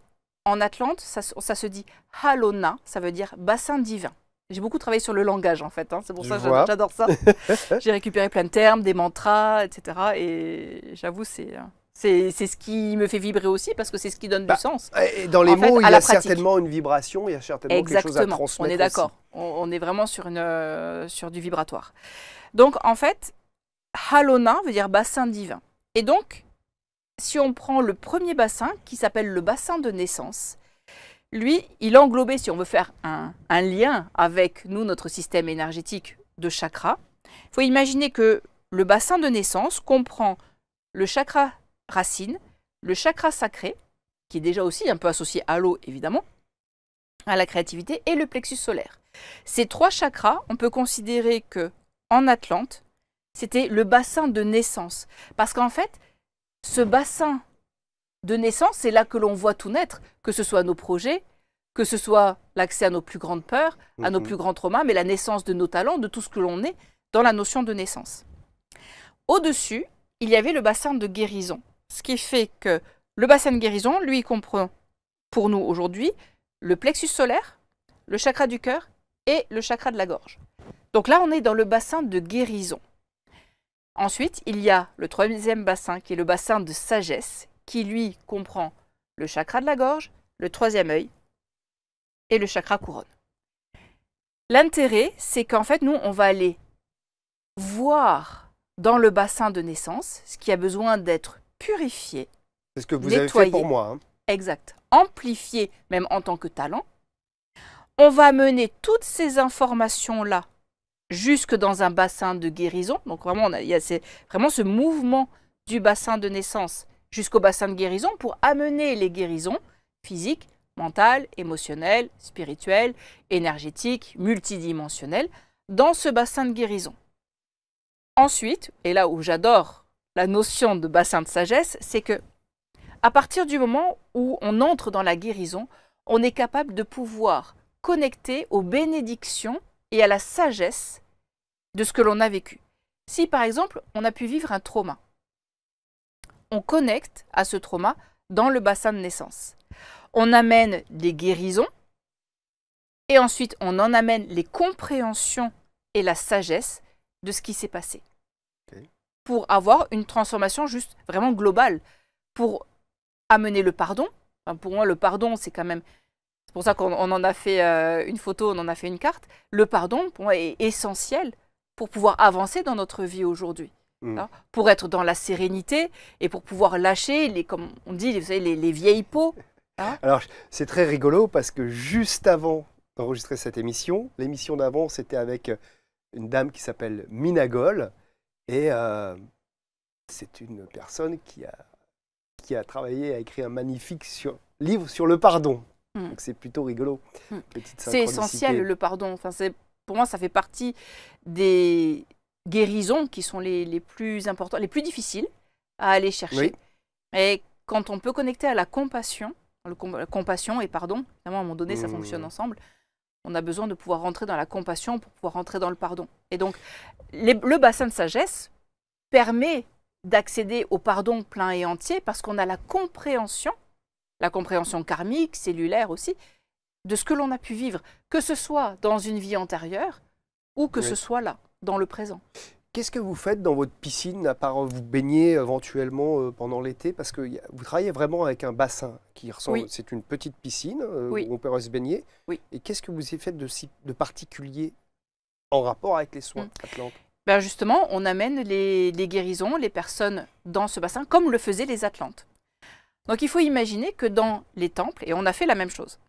En Atlante, ça se dit Halona, ça veut dire bassin divin. J'ai beaucoup travaillé sur le langage en fait, hein. C'est pour ça que j'adore ça. J'ai récupéré plein de termes, des mantras, etc. Et j'avoue, c'est ce qui me fait vibrer aussi parce que c'est ce qui donne du sens. Et dans les mots, il y a certainement une vibration, il y a certainement quelque chose à transmettre. On est d'accord. On est vraiment sur du vibratoire. Donc en fait, Halona veut dire bassin divin. Et donc, si on prend le premier bassin qui s'appelle le bassin de naissance, lui, il englobait, si on veut faire un lien avec nous, notre système énergétique de chakras, il faut imaginer que le bassin de naissance comprend le chakra racine, le chakra sacré, qui est déjà aussi un peu associé à l'eau, évidemment, à la créativité, et le plexus solaire. Ces 3 chakras, on peut considérer que en Atlante, c'était le bassin de naissance. Parce qu'en fait, ce bassin de naissance, c'est là que l'on voit tout naître, que ce soit nos projets, que ce soit l'accès à nos plus grandes peurs, à nos plus grands traumas, mais la naissance de nos talents, de tout ce que l'on est dans la notion de naissance. Au-dessus, il y avait le bassin de guérison. Ce qui fait que le bassin de guérison, lui, comprend pour nous aujourd'hui le plexus solaire, le chakra du cœur et le chakra de la gorge. Donc là, on est dans le bassin de guérison. Ensuite, il y a le 3e bassin qui est le bassin de sagesse, qui lui comprend le chakra de la gorge, le 3e œil et le chakra couronne. L'intérêt, c'est qu'en fait, nous, on va aller voir dans le bassin de naissance ce qui a besoin d'être purifié. C'est ce que vous nettoyé, avez fait pour moi. Hein. Exact. Amplifié, même en tant que talent. On va mener toutes ces informations-là jusque dans un bassin de guérison. Donc vraiment, il y a vraiment ce mouvement du bassin de naissance jusqu'au bassin de guérison pour amener les guérisons physiques, mentales, émotionnelles, spirituelles, énergétiques, multidimensionnelles dans ce bassin de guérison. Ensuite, et là où j'adore la notion de bassin de sagesse, c'est que à partir du moment où on entre dans la guérison, on est capable de pouvoir connecter aux bénédictions et à la sagesse de ce que l'on a vécu. Si par exemple, on a pu vivre un trauma, on connecte à ce trauma dans le bassin de naissance. On amène des guérisons et ensuite on en amène les compréhensions et la sagesse de ce qui s'est passé. Okay. Pour avoir une transformation juste vraiment globale, pour amener le pardon. Enfin, pour moi, le pardon, c'est quand même... C'est pour ça qu'on en a fait une photo, on en a fait une carte. Le pardon, pour moi, est essentiel pour pouvoir avancer dans notre vie aujourd'hui. Pour être dans la sérénité et pour pouvoir lâcher, comme on dit, vous savez, les vieilles peaux. Hein. Alors, c'est très rigolo parce que juste avant d'enregistrer cette émission, l'émission d'avant, c'était avec une dame qui s'appelle Minagol. Et c'est une personne qui a travaillé, a écrit un magnifique livre sur le pardon. Donc c'est plutôt rigolo. C'est essentiel le pardon. Enfin, pour moi, ça fait partie des guérisons qui sont les plus importantes, les plus difficiles à aller chercher. Oui. Et quand on peut connecter à la compassion, compassion et pardon, évidemment, à un moment donné, ça fonctionne ensemble. On a besoin de pouvoir rentrer dans la compassion pour pouvoir rentrer dans le pardon. Et donc, le bassin de sagesse permet d'accéder au pardon plein et entier parce qu'on a la compréhension karmique, cellulaire aussi, de ce que l'on a pu vivre, que ce soit dans une vie antérieure ou que ce soit là, dans le présent. Qu'est-ce que vous faites dans votre piscine, à part vous baigner éventuellement pendant l'été? Parce que vous travaillez vraiment avec un bassin qui ressemble, c'est une petite piscine où on peut se baigner. Oui. Et qu'est-ce que vous avez fait de particulier en rapport avec les soins Atlantes? Ben justement, on amène les guérisons, les personnes dans ce bassin, comme le faisaient les Atlantes. Donc il faut imaginer que dans les temples, et on a fait la même chose,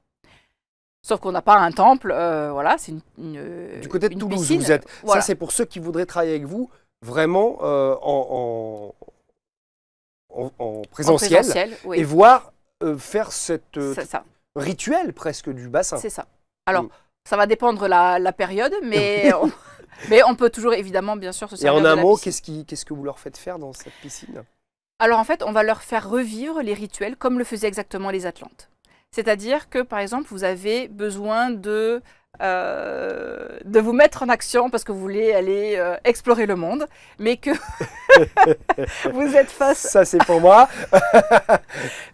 sauf qu'on n'a pas un temple, voilà, c'est du côté de Toulouse, piscine, vous êtes. Voilà. Ça, c'est pour ceux qui voudraient travailler avec vous, vraiment en présentiel oui. Et voir faire cette rituel presque du bassin. C'est ça. Alors, ça va dépendre la période, mais... Mais on peut toujours, évidemment, bien sûr, se servir de la piscine. Et en un mot, qu'est-ce que vous leur faites faire dans cette piscine? Alors en fait, on va leur faire revivre les rituels comme le faisaient exactement les Atlantes. C'est-à-dire que, par exemple, vous avez besoin de vous mettre en action parce que vous voulez aller explorer le monde, mais que vous êtes face... Ça, c'est pour moi.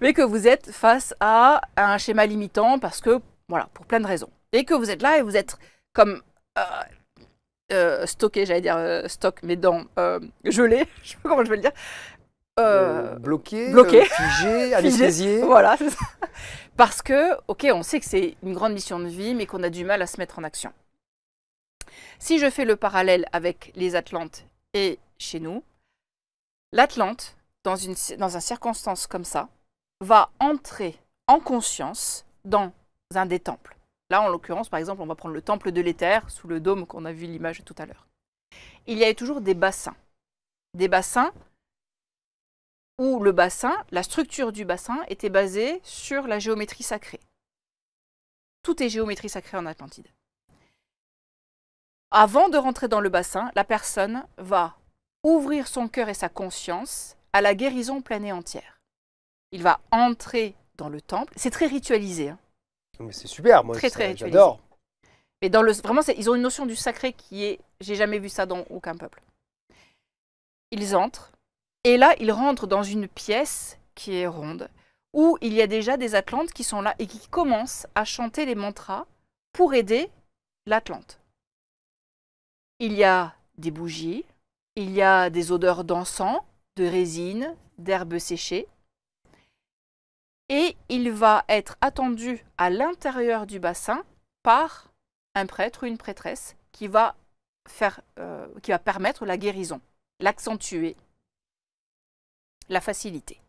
mais que vous êtes face à un schéma limitant parce que, voilà, pour plein de raisons. Et que vous êtes là et vous êtes comme stocké, j'allais dire stock, mais dans gelé, je sais pas comment je vais le dire. Bloqué, bloqué. Figé, anesthésié. Voilà, c'est ça. Parce que, ok, on sait que c'est une grande mission de vie, mais qu'on a du mal à se mettre en action. Si je fais le parallèle avec les Atlantes et chez nous, l'Atlante, dans une circonstance comme ça, va entrer en conscience dans un des temples. Là, en l'occurrence, par exemple, on va prendre le temple de l'Éther, sous le dôme qu'on a vu l'image tout à l'heure. Il y avait toujours des bassins. Des bassins où le bassin, la structure du bassin était basée sur la géométrie sacrée. Tout est géométrie sacrée en Atlantide. Avant de rentrer dans le bassin, la personne va ouvrir son cœur et sa conscience à la guérison pleine et entière. Il va entrer dans le temple. C'est très ritualisé. Hein. Mais c'est super, moi très ritualisé. J'adore. Mais vraiment, ils ont une notion du sacré qui est... J'ai jamais vu ça dans aucun peuple. Ils entrent. Et là, ils rentrent dans une pièce qui est ronde, où il y a déjà des Atlantes qui sont là et qui commencent à chanter les mantras pour aider l'Atlante. Il y a des bougies, il y a des odeurs d'encens, de résine, d'herbes séchées. Et il va être attendu à l'intérieur du bassin par un prêtre ou une prêtresse qui va permettre la guérison, l'accentuer, la faciliter.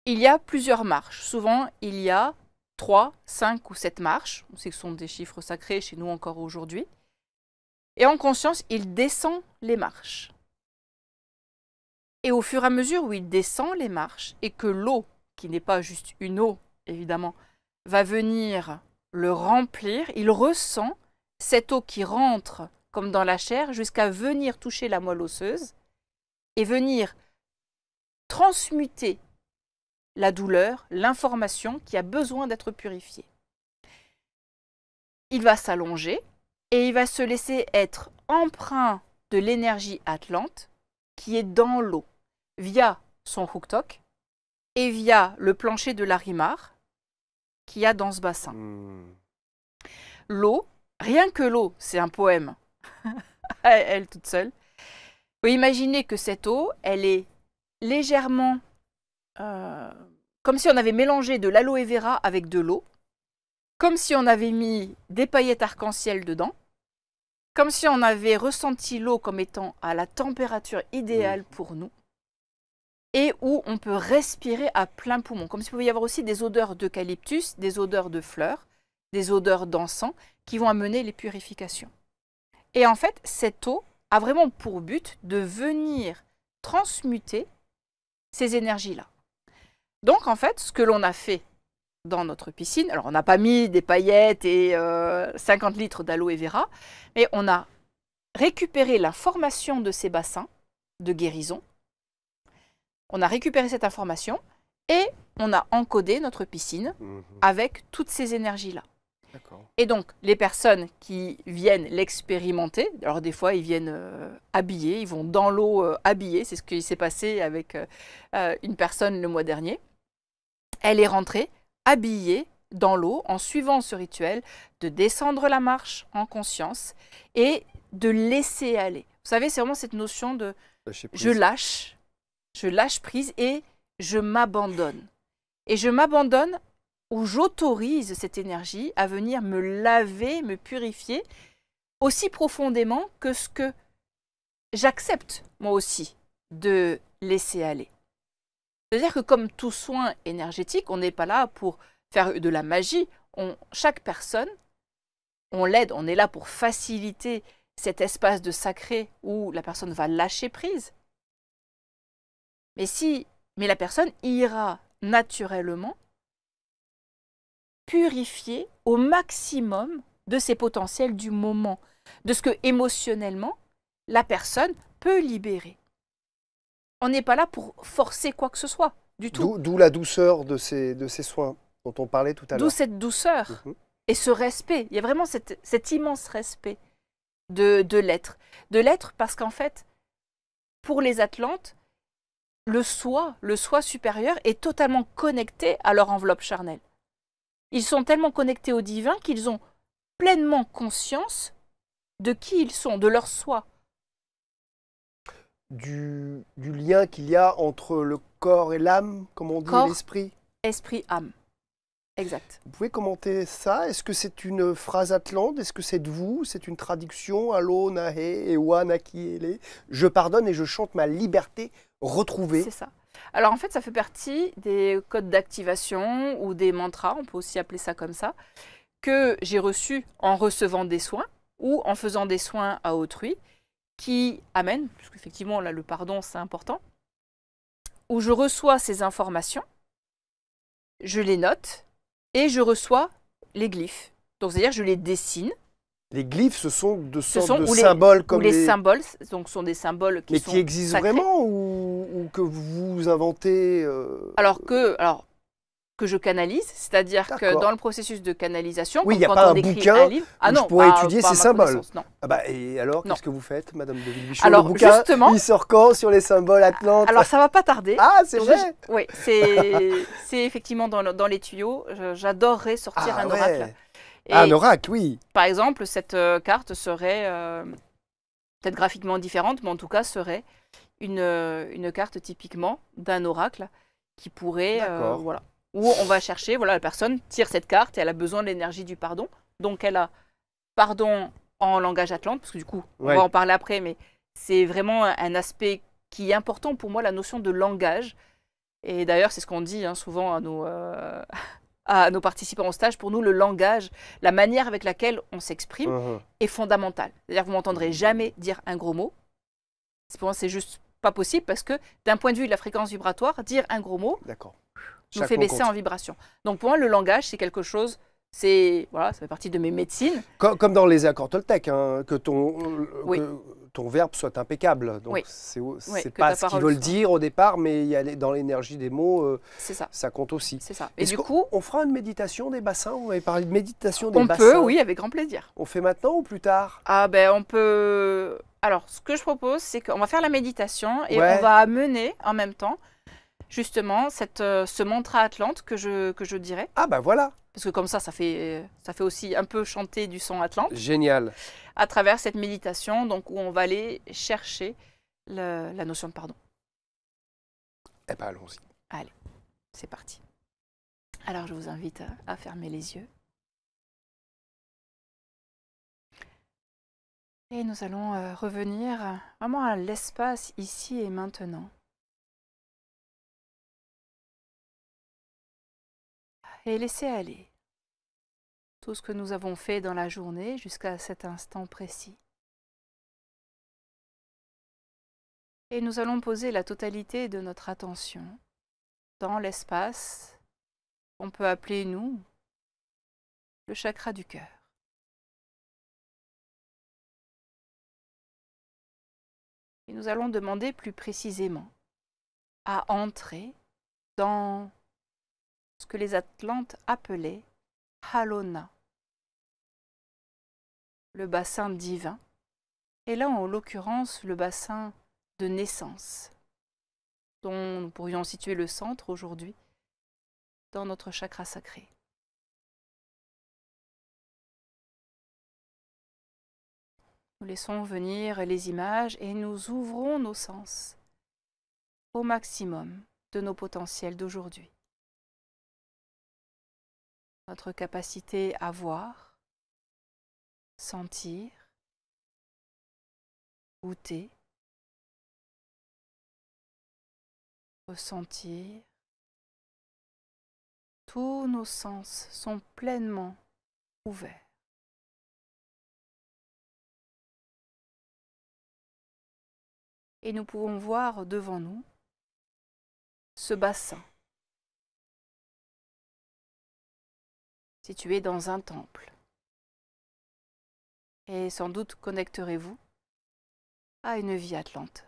Il y a plusieurs marches. Souvent, il y a 3, 5 ou 7 marches. On sait que ce sont des chiffres sacrés chez nous encore aujourd'hui. Et en conscience, il descend les marches. Et au fur et à mesure où il descend les marches et que l'eau, qui n'est pas juste une eau, évidemment, va venir le remplir, il ressent cette eau qui rentre comme dans la chair jusqu'à venir toucher la moelle osseuse et venir transmuter la douleur, l'information qui a besoin d'être purifiée. Il va s'allonger et il va se laisser être empreint de l'énergie atlante qui est dans l'eau, via son huktok et via le plancher de l'Arimar qu'il y a dans ce bassin. L'eau, rien que l'eau, c'est un poème, elle toute seule. Vous imaginez que cette eau, elle est légèrement comme si on avait mélangé de l'aloe vera avec de l'eau, comme si on avait mis des paillettes arc-en-ciel dedans, comme si on avait ressenti l'eau comme étant à la température idéale pour nous, et où on peut respirer à plein poumon, comme s'il pouvait y avoir aussi des odeurs d'eucalyptus, des odeurs de fleurs, des odeurs d'encens qui vont amener les purifications. Et en fait, cette eau a vraiment pour but de venir transmuter ces énergies-là. Donc, en fait, ce que l'on a fait dans notre piscine, alors on n'a pas mis des paillettes et 50 litres d'aloe vera, mais on a récupéré l'information de ces bassins de guérison, on a récupéré cette information et on a encodé notre piscine avec toutes ces énergies-là. Et donc, les personnes qui viennent l'expérimenter, alors des fois, ils viennent habillés, ils vont dans l'eau habillés, c'est ce qui s'est passé avec une personne le mois dernier. Elle est rentrée habillée dans l'eau en suivant ce rituel de descendre la marche en conscience et de laisser aller. Vous savez, c'est vraiment cette notion de je lâche prise et je m'abandonne. Et je m'abandonne où j'autorise cette énergie à venir me laver, me purifier aussi profondément que ce que j'accepte moi aussi de laisser aller. C'est-à-dire que comme tout soin énergétique, on n'est pas là pour faire de la magie. Chaque personne, on l'aide, on est là pour faciliter cet espace de sacré où la personne va lâcher prise. Mais la personne ira naturellement purifier au maximum de ses potentiels du moment, de ce que émotionnellement la personne peut libérer. On n'est pas là pour forcer quoi que ce soit, du tout. D'où la douceur de ces soins dont on parlait tout à D'où l'heure. cette douceur Mhm. et ce respect. Il y a vraiment cet immense respect de l'être. De l'être parce qu'en fait, pour les Atlantes, le soi supérieur est totalement connecté à leur enveloppe charnelle. Ils sont tellement connectés au divin qu'ils ont pleinement conscience de qui ils sont, de leur soi. Du lien qu'il y a entre le corps et l'âme, comme on dit, Corps. l'esprit. Esprit, âme. Exact. Vous pouvez commenter ça? Est-ce que c'est une phrase atlante? Est-ce que c'est de vous? C'est une traduction? Allo, nahe, ewa, naki, ele. Je pardonne et je chante ma liberté retrouvée. C'est ça. Alors en fait, ça fait partie des codes d'activation ou des mantras, on peut aussi appeler ça comme ça, que j'ai reçus en recevant des soins ou en faisant des soins à autrui, qui amènent, puisqu'effectivement là le pardon c'est important, où je reçois ces informations, je les note et je reçois les glyphes. Donc c'est-à-dire je les dessine. Les glyphes, ce sont de Ce sortes sont de ou symboles comme les symboles, donc sont des symboles qui mais sont qui existent sacrés. vraiment ou que vous inventez Alors que je canalise, c'est-à-dire que D'accord. dans le processus de canalisation, Oui, comme il y a quand pas on un écrit bouquin un livre, où je pourrais étudier pas à ces ma symboles. connaissance, non. Ah bah, et alors, Non. qu'est-ce que vous faites, Madame de Villebichon? Alors, le bouquin, justement- il sort quand sur les symboles atlantes? Alors ça va pas tarder. Ah, c'est vrai? Oui, c'est effectivement dans les tuyaux. J'adorerais sortir Ah, un ouais. oracle. Et Ah, un oracle, oui. par exemple, cette carte serait peut-être graphiquement différente, mais en tout cas serait une carte typiquement d'un oracle qui pourrait, D'accord. voilà, où on va chercher, voilà, la personne tire cette carte et elle a besoin de l'énergie du pardon. Donc elle a pardon en langage atlante, parce que du coup, on Ouais. va en parler après, mais c'est vraiment un aspect qui est important pour moi, la notion de langage. Et d'ailleurs, c'est ce qu'on dit souvent à nos participants au stage. Pour nous, le langage, la manière avec laquelle on s'exprime Mhm. est fondamentale. C'est-à-dire que vous m'entendrez jamais dire un gros mot. Pour moi, c'est juste pas possible parce que d'un point de vue de la fréquence vibratoire, dire un gros mot D'accord. nous Chaque fait mot baisser compte. en vibration. Donc pour moi, le langage, c'est quelque chose, voilà, ça fait partie de mes médecines. Comme dans les accords Toltec, hein, que Oui. ton verbe soit impeccable. Donc, Oui. c'est que pas ta ce qu'ils parole veulent soit. dire au départ, mais il y a dans l'énergie des mots, C'est ça, ça compte aussi. c'est ça. Et Est-ce du qu'on- coup, on fera une méditation des bassins? On avait parlé de méditation des on bassins. peut, oui, avec grand plaisir. On fait maintenant ou plus tard? Ah ben on peut. Alors, ce que je propose, c'est qu'on va faire la méditation et Ouais. on va amener en même temps, justement, ce mantra atlante que je dirais. Ah bah voilà, Parce que comme ça fait aussi un peu chanter du son atlante génial. à travers cette méditation, donc où on va aller chercher la notion de pardon. Eh ben allons-y. C'est parti. Alors, je vous invite à fermer les yeux. Et nous allons revenir vraiment à l'espace ici et maintenant. Et laisser aller tout ce que nous avons fait dans la journée jusqu'à cet instant précis. Et nous allons poser la totalité de notre attention dans l'espace qu'on peut appeler, nous, le chakra du cœur. Et nous allons demander plus précisément à entrer dans ce que les Atlantes appelaient Halona, le bassin divin, et là en l'occurrence le bassin de naissance, dont nous pourrions situer le centre aujourd'hui dans notre chakra sacré. Nous laissons venir les images et nous ouvrons nos sens au maximum de nos potentiels d'aujourd'hui. Notre capacité à voir, sentir, goûter, ressentir. Tous nos sens sont pleinement ouverts. Et nous pouvons voir devant nous ce bassin situé dans un temple. Et sans doute connecterez-vous à une vie atlante.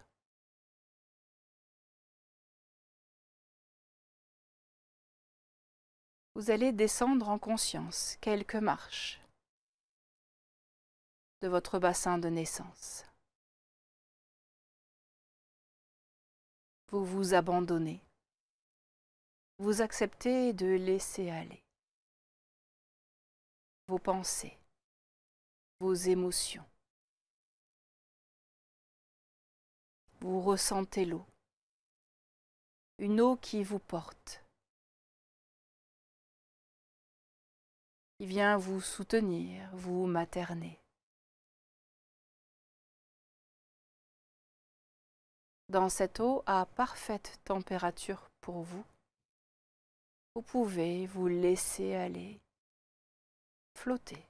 Vous allez descendre en conscience quelques marches de votre bassin de naissance. Vous vous abandonnez. Vous acceptez de laisser aller vos pensées, vos émotions. Vous ressentez l'eau, une eau qui vous porte, qui vient vous soutenir, vous materner. Dans cette eau à parfaite température pour vous, vous pouvez vous laisser aller, flotter.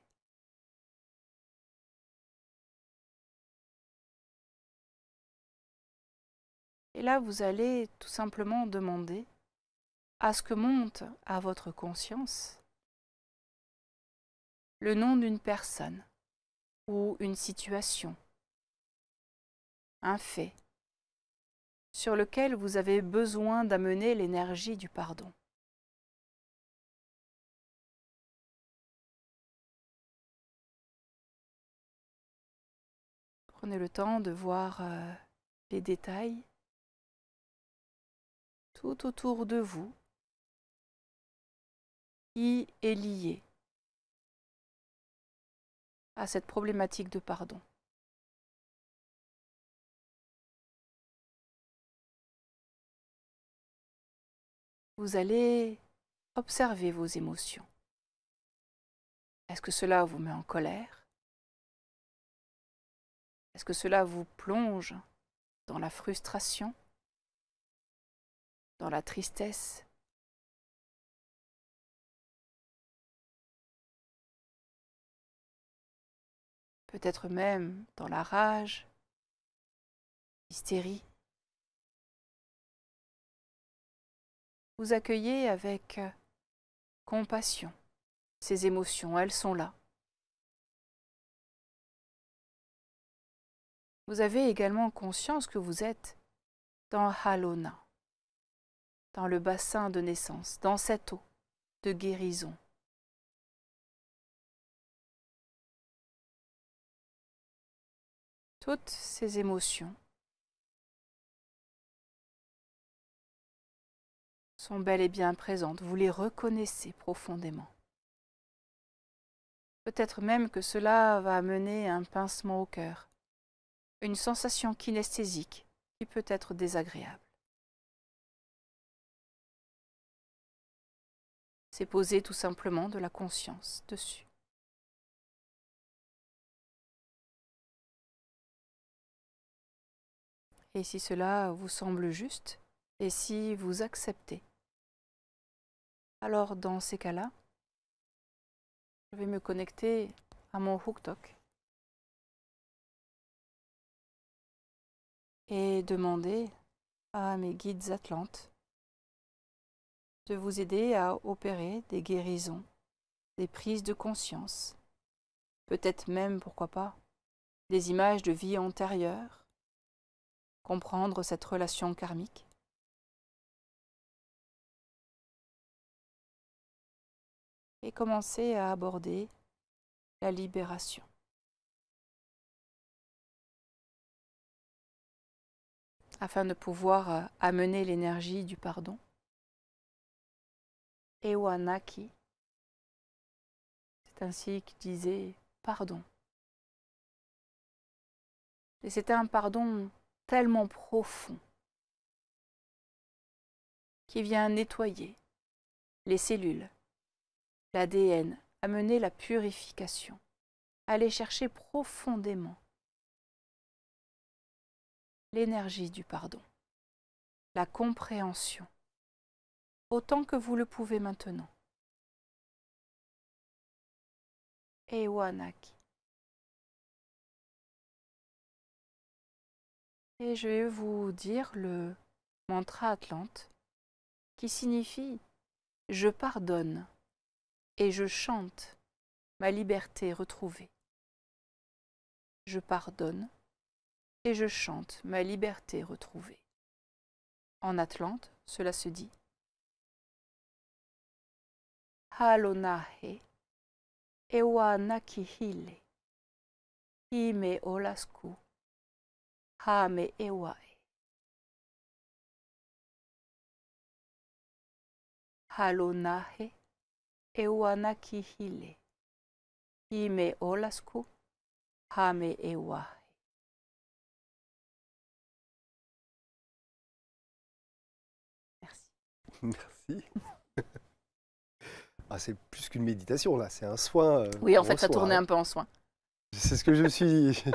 Et là, vous allez tout simplement demander à ce que monte à votre conscience le nom d'une personne ou une situation, un fait, sur lequel vous avez besoin d'amener l'énergie du pardon. Prenez le temps de voir les détails tout autour de vous qui est lié à cette problématique de pardon. Vous allez observer vos émotions. Est-ce que cela vous met en colère? Est-ce que cela vous plonge dans la frustration, dans la tristesse? Peut-être même dans la rage, l'hystérie. Vous accueillez avec compassion ces émotions, elles sont là. Vous avez également conscience que vous êtes dans Halona, dans le bassin de naissance, dans cette eau de guérison. Toutes ces émotions sont bel et bien présentes, vous les reconnaissez profondément. Peut-être même que cela va amener un pincement au cœur, une sensation kinesthésique qui peut être désagréable. C'est poser tout simplement de la conscience dessus. Et si cela vous semble juste, et si vous acceptez, alors dans ces cas-là, je vais me connecter à mon Huktok et demander à mes guides atlantes de vous aider à opérer des guérisons, des prises de conscience, peut-être même, pourquoi pas, des images de vie antérieure, comprendre cette relation karmique. Et commencer à aborder la libération. Afin de pouvoir amener l'énergie du pardon. Ewanaki, c'est ainsi qu'il disait pardon. Et c'était un pardon tellement profond qui vient nettoyer les cellules, l'ADN, amener la purification, aller chercher profondément l'énergie du pardon, la compréhension, autant que vous le pouvez maintenant. Ewanaki. Et je vais vous dire le mantra Atlante qui signifie « Je pardonne et je chante ma liberté retrouvée. Je pardonne et je chante ma liberté retrouvée. » En Atlante, cela se dit Halonahe, Ewanakihile, Hime Olasku, Hame Ewae. Halonahe, Ewanakihile, Hime Olasku, Hame Ewae. Merci. Merci. Ah, c'est plus qu'une méditation, là, c'est un soin. Oui, en fait, ça soin, tournait hein. un peu en soin. C'est ce que je me suis dit. Je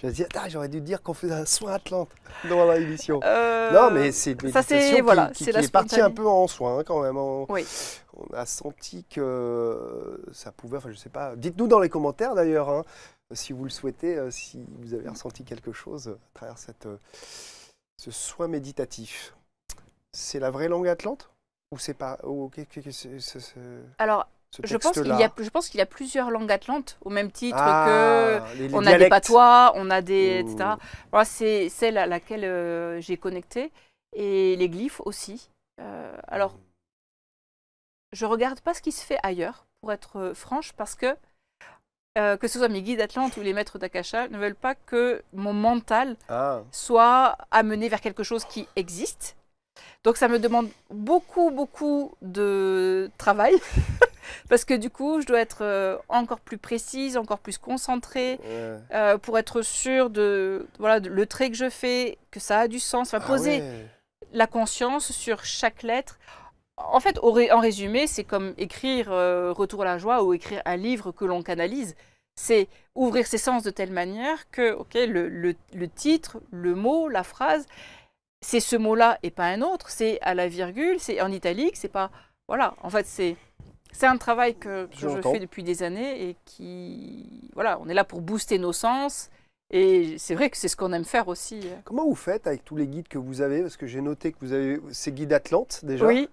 me suis dit, attends, j'aurais dû dire qu'on faisait un soin Atlante dans l'émission. Non, mais c'est une ça, méditation voilà, qui c'est la est partie un spontané. peu en soin, hein, quand même. Oui. On a senti que ça pouvait, enfin, je sais pas. Dites-nous dans les commentaires, d'ailleurs, hein, si vous le souhaitez, si vous avez ressenti quelque chose à travers ce soin méditatif. C'est la vraie langue Atlante? Ou c'est pas... Alors, ce je pense qu'il y a plusieurs langues atlantes, au même titre que les on a des dialectes. patois, on a des... Mmh. etc. Voilà, c'est celle à laquelle j'ai connecté. Et les glyphes aussi. Alors, je regarde pas ce qui se fait ailleurs, pour être franche, parce que ce soit mes guides Atlante ou les maîtres d'Akasha, ne veulent pas que mon mental soit amené vers quelque chose qui existe. Donc ça me demande beaucoup de travail, parce que du coup, je dois être encore plus précise, encore plus concentrée, pour être sûre de le trait que je fais, que ça a du sens, enfin, poser la conscience sur chaque lettre. En fait, en résumé, c'est comme écrire Retour à la joie ou écrire un livre que l'on canalise. C'est ouvrir ses sens de telle manière que le titre, le mot, la phrase, c'est ce mot-là et pas un autre, c'est à la virgule, c'est en italique, c'est pas... Voilà, en fait, c'est un travail que je fais depuis des années et qui... Voilà, on est là pour booster nos sens et c'est vrai que c'est ce qu'on aime faire aussi. Comment vous faites avec tous les guides que vous avez? Parce que j'ai noté que vous avez ces guides Atlante déjà. Oui.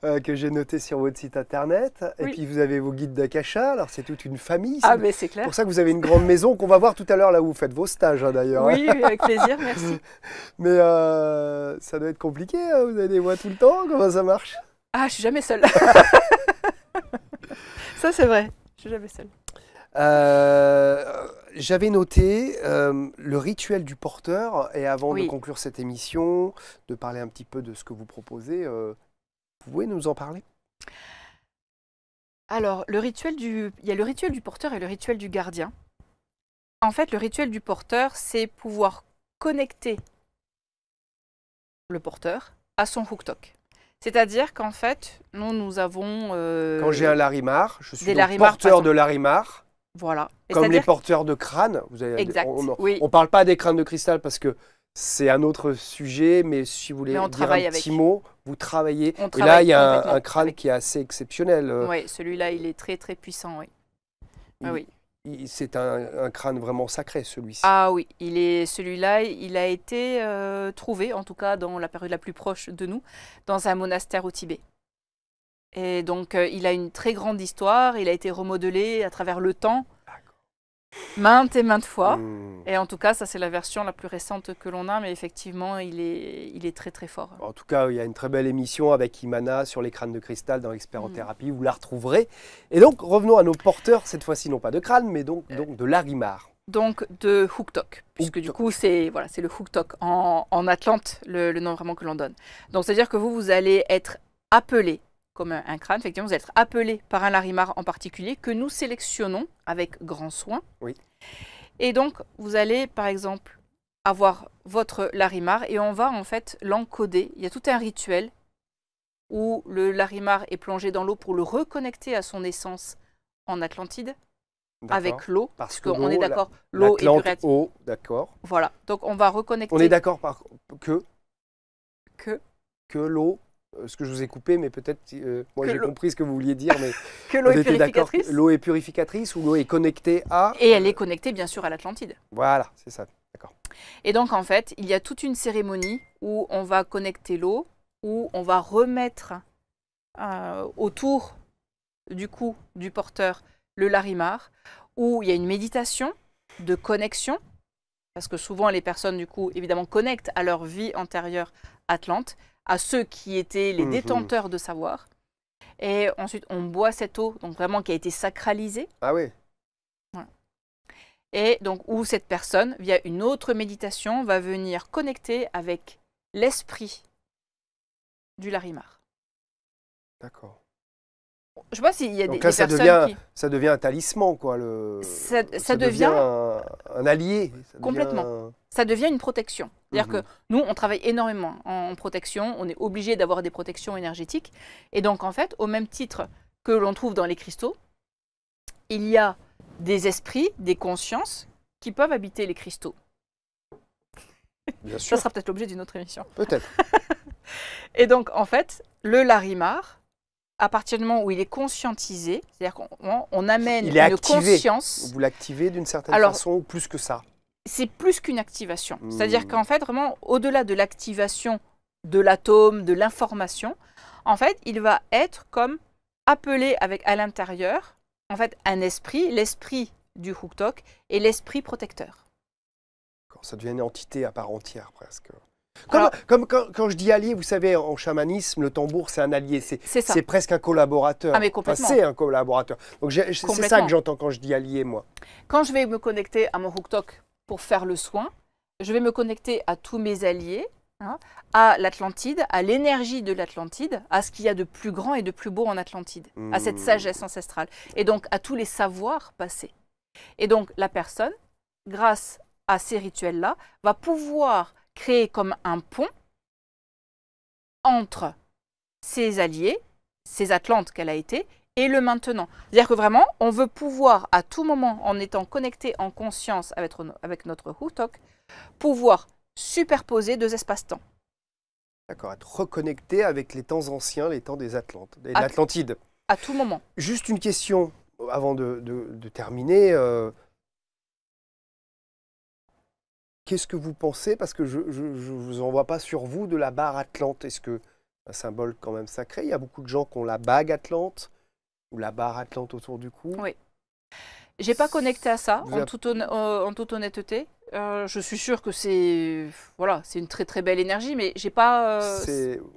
Que j'ai noté sur votre site internet. Et puis vous avez vos guides d'Akasha. Alors c'est toute une famille. Ah, mais c'est clair. C'est pour ça que vous avez une grande maison qu'on va voir tout à l'heure là où vous faites vos stages, hein, d'ailleurs. Oui, avec plaisir, merci. Mais ça doit être compliqué, hein, vous avez des voix tout le temps. Comment ça marche? Ah, je suis jamais seule. Ça, c'est vrai. Je suis jamais seule. J'avais noté le rituel du porteur, et avant de conclure cette émission, de parler un petit peu de ce que vous proposez, vous pouvez nous en parler? Alors, il y a le rituel du porteur et le rituel du gardien. En fait, le rituel du porteur, c'est pouvoir connecter le porteur à son hooktok. C'est-à-dire qu'en fait, nous avons... Quand j'ai un larimar, je suis donc porteur de larimar. Voilà. Comme les porteurs de crâne. Exact. On parle pas des crânes de cristal parce que c'est un autre sujet, mais si vous voulez dire un petit mot, vous travaillez. Et là, il y a un crâne qui est assez exceptionnel. Oui, celui-là, il est très très puissant. Oui. C'est un crâne vraiment sacré, celui-ci. Ah oui, celui-là, il a été trouvé, en tout cas dans la période la plus proche de nous, dans un monastère au Tibet. Et donc, il a une très grande histoire, il a été remodelé à travers le temps, maintes et maintes fois. Et en tout cas, ça c'est la version la plus récente que l'on a, mais effectivement, il est très très fort. En tout cas, il y a une très belle émission avec Imana sur les crânes de cristal dans Expérothérapie, vous la retrouverez. Et donc, revenons à nos porteurs, cette fois-ci non pas de crâne, mais donc de larimar. Donc de hooktok, puisque du coup, c'est le hooktok en Atlante, le nom vraiment que l'on donne. Donc, c'est-à-dire que vous allez être appelé comme un crâne, effectivement, vous allez être appelé par un larimar en particulier que nous sélectionnons avec grand soin. Oui. Et donc, vous allez, par exemple, avoir votre larimar et on va en fait l'encoder. Il y a tout un rituel où le larimar est plongé dans l'eau pour le reconnecter à son essence en Atlantide avec l'eau, parce qu'on est d'accord, l'eau est pure. D'accord. Voilà, donc on va reconnecter. On est d'accord que l'eau. Ce que je vous ai coupé, mais peut-être, moi j'ai compris ce que vous vouliez dire, mais que l'eau est purificatrice. L'eau est purificatrice ou l'eau est connectée à... Et elle est connectée bien sûr à l'Atlantide. Voilà, c'est ça, d'accord. Et donc en fait, il y a toute une cérémonie où on va connecter l'eau, où on va remettre autour du cou du porteur le larimar, où il y a une méditation de connexion, parce que souvent les personnes du coup évidemment connectent à leur vie antérieure Atlante, à ceux qui étaient les détenteurs de savoir. Et ensuite, on boit cette eau, donc vraiment qui a été sacralisée. Ah oui. Et donc, où cette personne, via une autre méditation, va venir connecter avec l'esprit du Larimar. D'accord. Je ne sais pas s'il y a Donc des là, ça personnes qui... devient un talisman, quoi. Ça devient un allié. complètement. Ça devient une protection. C'est-à-dire que nous, on travaille énormément en protection. On est obligé d'avoir des protections énergétiques. Et donc, en fait, au même titre que l'on trouve dans les cristaux, il y a des esprits, des consciences qui peuvent habiter les cristaux. Bien sûr. Ça sera peut-être l'objet d'une autre émission. Peut-être. Et donc, en fait, le Larimar, à partir du moment où il est conscientisé, c'est-à-dire qu'on amène il est une activé. conscience... Vous l'activez d'une certaine façon ou plus que ça? C'est plus qu'une activation. C'est-à-dire qu'en fait, vraiment, au-delà de l'activation de l'atome, de l'information, en fait, il va être comme appelé avec à l'intérieur, en fait, un esprit, l'esprit du Huktok et l'esprit protecteur. Ça devient une entité à part entière, presque. Alors, Comme quand je dis allié, vous savez, en chamanisme, le tambour, c'est un allié. C'est presque un collaborateur. Ah, mais complètement. Enfin, c'est un collaborateur. Donc, c'est ça que j'entends quand je dis allié, moi. Quand je vais me connecter à mon Huktok pour faire le soin, je vais me connecter à tous mes alliés, à l'Atlantide, à l'énergie de l'Atlantide, à ce qu'il y a de plus grand et de plus beau en Atlantide, à cette sagesse ancestrale, et donc à tous les savoirs passés. Et donc la personne, grâce à ces rituels-là, va pouvoir créer comme un pont entre ses alliés, ses Atlantes qu'elle a été, et le maintenant. C'est-à-dire que vraiment, on veut pouvoir, à tout moment, en étant connecté en conscience avec notre Huktok, pouvoir superposer deux espaces-temps. D'accord, être reconnecté avec les temps anciens, les temps des Atlantes, de l'Atlantide. À tout moment. Juste une question avant de terminer. Qu'est-ce que vous pensez, parce que je ne vous envoie pas sur vous, de la barre Atlante? Est-ce que un symbole quand même sacré? Il y a beaucoup de gens qui ont la bague Atlante ou la barre Atlante autour du cou. Oui. J'ai pas connecté à ça, en toute honnêteté. Je suis sûre que c'est une très très belle énergie, mais j'ai pas...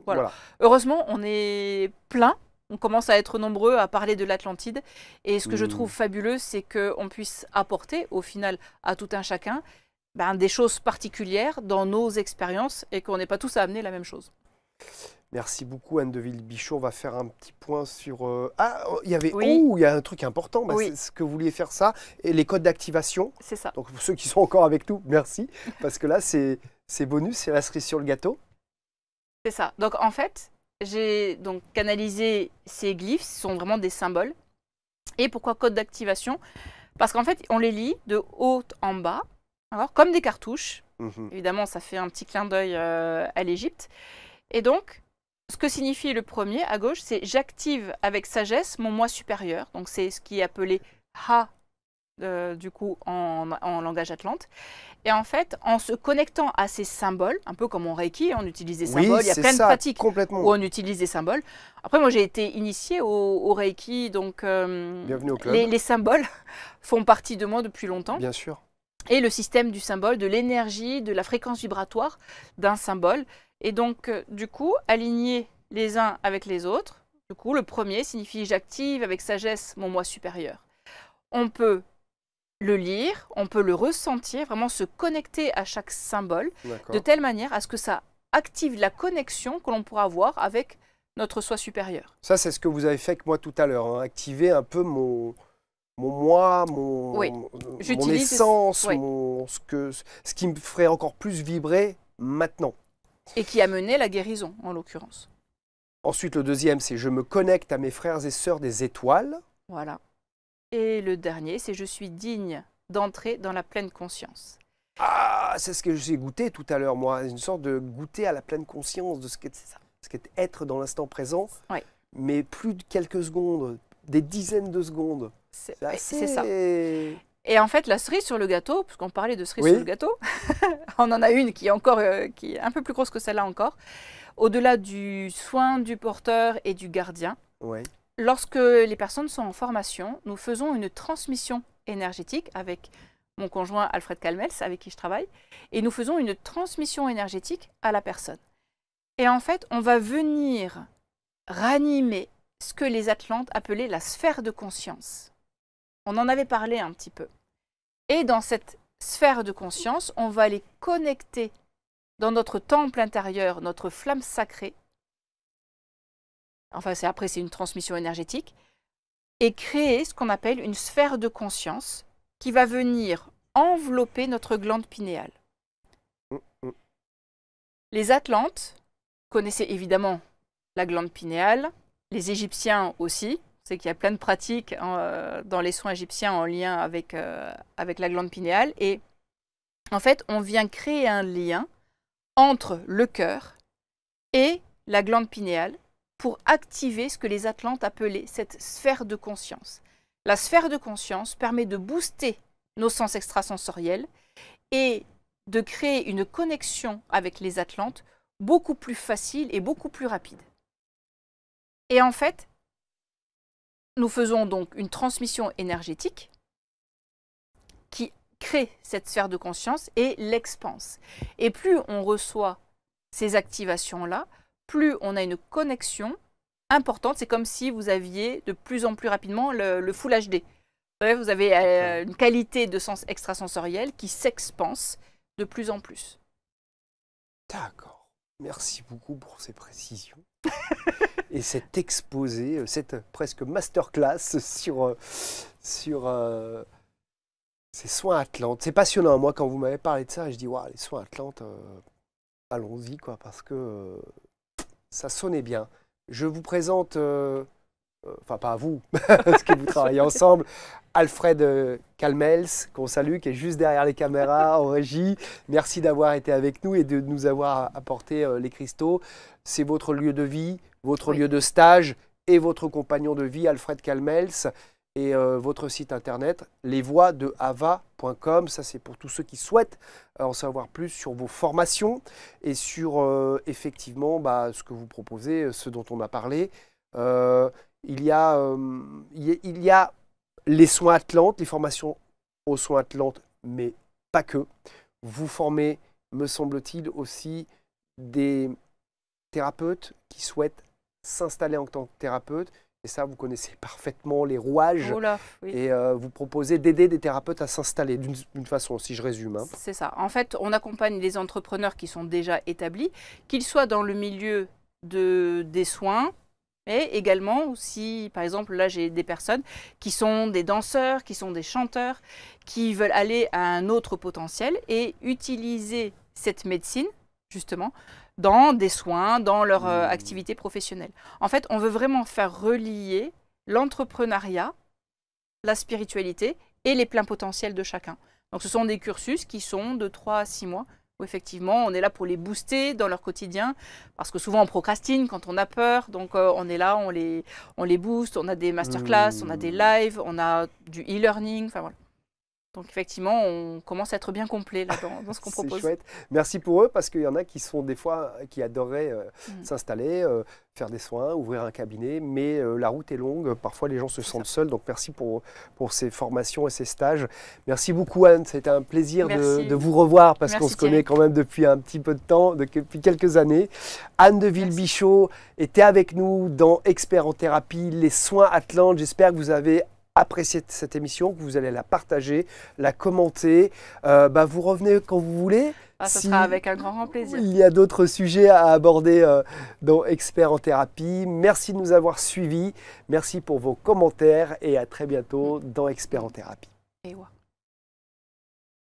voilà. Heureusement, on est plein. On commence à être nombreux à parler de l'Atlantide. Et ce que je trouve fabuleux, c'est qu'on puisse apporter, au final, à tout un chacun, des choses particulières dans nos expériences et qu'on n'ait pas tous à amener la même chose. Merci beaucoup, Anne de Villebichon. On va faire un petit point sur... il y avait... Oui. il y a un truc important. Oui. C'est ce que vous vouliez faire, ça. Et les codes d'activation. C'est ça. Donc, pour ceux qui sont encore avec nous, merci. Parce que là, c'est bonus, c'est la cerise sur le gâteau. C'est ça. Donc, en fait, j'ai donc canalisé ces glyphes. Ce sont vraiment des symboles. Et pourquoi code d'activation? Parce qu'en fait, on les lit de haut en bas, alors, comme des cartouches. Évidemment, ça fait un petit clin d'œil à l'Égypte. Et donc, ce que signifie le premier, à gauche, c'est « j'active avec sagesse mon moi supérieur ». Donc, c'est ce qui est appelé « Ha », du coup, en langage atlante. Et en fait, en se connectant à ces symboles, un peu comme en Reiki, on utilise des symboles, il y a plein de pratiques où on utilise des symboles. Après, moi, j'ai été initiée au Reiki, donc bienvenue au club. Les symboles font partie de moi depuis longtemps. Bien sûr. Et le système du symbole, de l'énergie, de la fréquence vibratoire d'un symbole. Et donc, du coup, aligner les uns avec les autres. Du coup, le premier signifie « j'active avec sagesse mon moi supérieur ». On peut le lire, on peut le ressentir, vraiment se connecter à chaque symbole, de telle manière à ce que ça active la connexion que l'on pourra avoir avec notre soi supérieur. Ça, c'est ce que vous avez fait avec moi tout à l'heure, activer un peu mon moi, mon essence, ce qui me ferait encore plus vibrer maintenant. Et qui a mené la guérison, en l'occurrence. Ensuite, le deuxième, c'est « je me connecte à mes frères et sœurs des étoiles ». Voilà. Et le dernier, c'est « je suis digne d'entrer dans la pleine conscience ». Ah, c'est ce que j'ai goûté tout à l'heure, moi. Une sorte de goûter à la pleine conscience de ce qu'est être dans l'instant présent. Oui. Mais plus de quelques secondes, des dizaines de secondes. C'est ça. Et en fait, la cerise sur le gâteau, puisqu'on parlait de cerise sur le gâteau, on en a une qui est un peu plus grosse que celle-là encore. Au-delà du soin du porteur et du gardien, lorsque les personnes sont en formation, nous faisons une transmission énergétique avec mon conjoint Alfred Calmels, avec qui je travaille, et nous faisons une transmission énergétique à la personne. Et en fait, on va venir ranimer ce que les Atlantes appelaient la sphère de conscience. On en avait parlé un petit peu. Et dans cette sphère de conscience, on va les connecter dans notre temple intérieur, notre flamme sacrée. Enfin, après, c'est une transmission énergétique. Et créer ce qu'on appelle une sphère de conscience qui va venir envelopper notre glande pinéale. Les Atlantes connaissaient évidemment la glande pinéale, les Égyptiens aussi. C'est qu'il y a plein de pratiques dans les soins égyptiens en lien avec la glande pinéale. Et en fait, on vient créer un lien entre le cœur et la glande pinéale pour activer ce que les Atlantes appelaient cette sphère de conscience. La sphère de conscience permet de booster nos sens extrasensoriels et de créer une connexion avec les Atlantes beaucoup plus facile et beaucoup plus rapide. Et en fait, nous faisons donc une transmission énergétique qui crée cette sphère de conscience et l'expanse. Et plus on reçoit ces activations-là, plus on a une connexion importante. C'est comme si vous aviez de plus en plus rapidement le Full HD. Vous avez une qualité de sens extrasensoriel qui s'expanse de plus en plus. D'accord. Merci beaucoup pour ces précisions. Et cet exposé, cette presque masterclass sur ces soins Atlantes. C'est passionnant. Moi, quand vous m'avez parlé de ça, je dis, waouh, les soins Atlantes, allons-y, quoi, parce que ça sonnait bien. Je vous présente, enfin pas à vous, parce que vous travaillez ensemble, Alfred Kalmels, qu'on salue, qui est juste derrière les caméras en régie. Merci d'avoir été avec nous et de nous avoir apporté les cristaux. C'est votre lieu de vie, votre lieu de stage et votre compagnon de vie, Alfred Kalmels, et votre site internet, lesvoiesdehava.com. Ça, c'est pour tous ceux qui souhaitent en savoir plus sur vos formations et sur effectivement ce que vous proposez, ce dont on a parlé. Il y a les soins Atlantes, les formations aux soins Atlantes, mais pas que. Vous formez, me semble-t-il, aussi des thérapeutes qui souhaitent s'installer en tant que thérapeute. Et ça, vous connaissez parfaitement les rouages. Oula, oui. Et vous proposez d'aider des thérapeutes à s'installer d'une façon, si je résume. Hein. C'est ça. En fait, on accompagne les entrepreneurs qui sont déjà établis, qu'ils soient dans le milieu des soins, mais également aussi, par exemple, là, j'ai des personnes qui sont des danseurs, qui sont des chanteurs, qui veulent aller à un autre potentiel et utiliser cette médecine, justement, dans des soins, dans leur activité professionnelle. En fait, on veut vraiment faire relier l'entrepreneuriat, la spiritualité et les pleins potentiels de chacun. Donc, ce sont des cursus qui sont de 3 à 6 mois, où effectivement, on est là pour les booster dans leur quotidien, parce que souvent, on procrastine quand on a peur. Donc, on est là, on les booste, on a des masterclass, on a des lives, on a du e-learning, enfin voilà. Donc effectivement, on commence à être bien complet là, dans ce qu'on propose. C'est chouette. Merci pour eux, parce qu'il y en a qui sont des fois, qui adoreraient s'installer, faire des soins, ouvrir un cabinet, mais la route est longue. Parfois, les gens se sentent seuls. Donc merci pour ces formations et ces stages. Merci beaucoup, Anne. C'était un plaisir de vous revoir, parce qu'on se connaît quand même depuis un petit peu de temps, depuis quelques années. Anne de Villebichot était avec nous dans Expert en thérapie, les soins Atlantes. J'espère que vous avez appréciez cette émission, que vous allez la partager, la commenter. Vous revenez quand vous voulez. Ce sera avec un grand plaisir. Il y a d'autres sujets à aborder dans Experts en thérapie. Merci de nous avoir suivis. Merci pour vos commentaires et à très bientôt dans Experts en thérapie.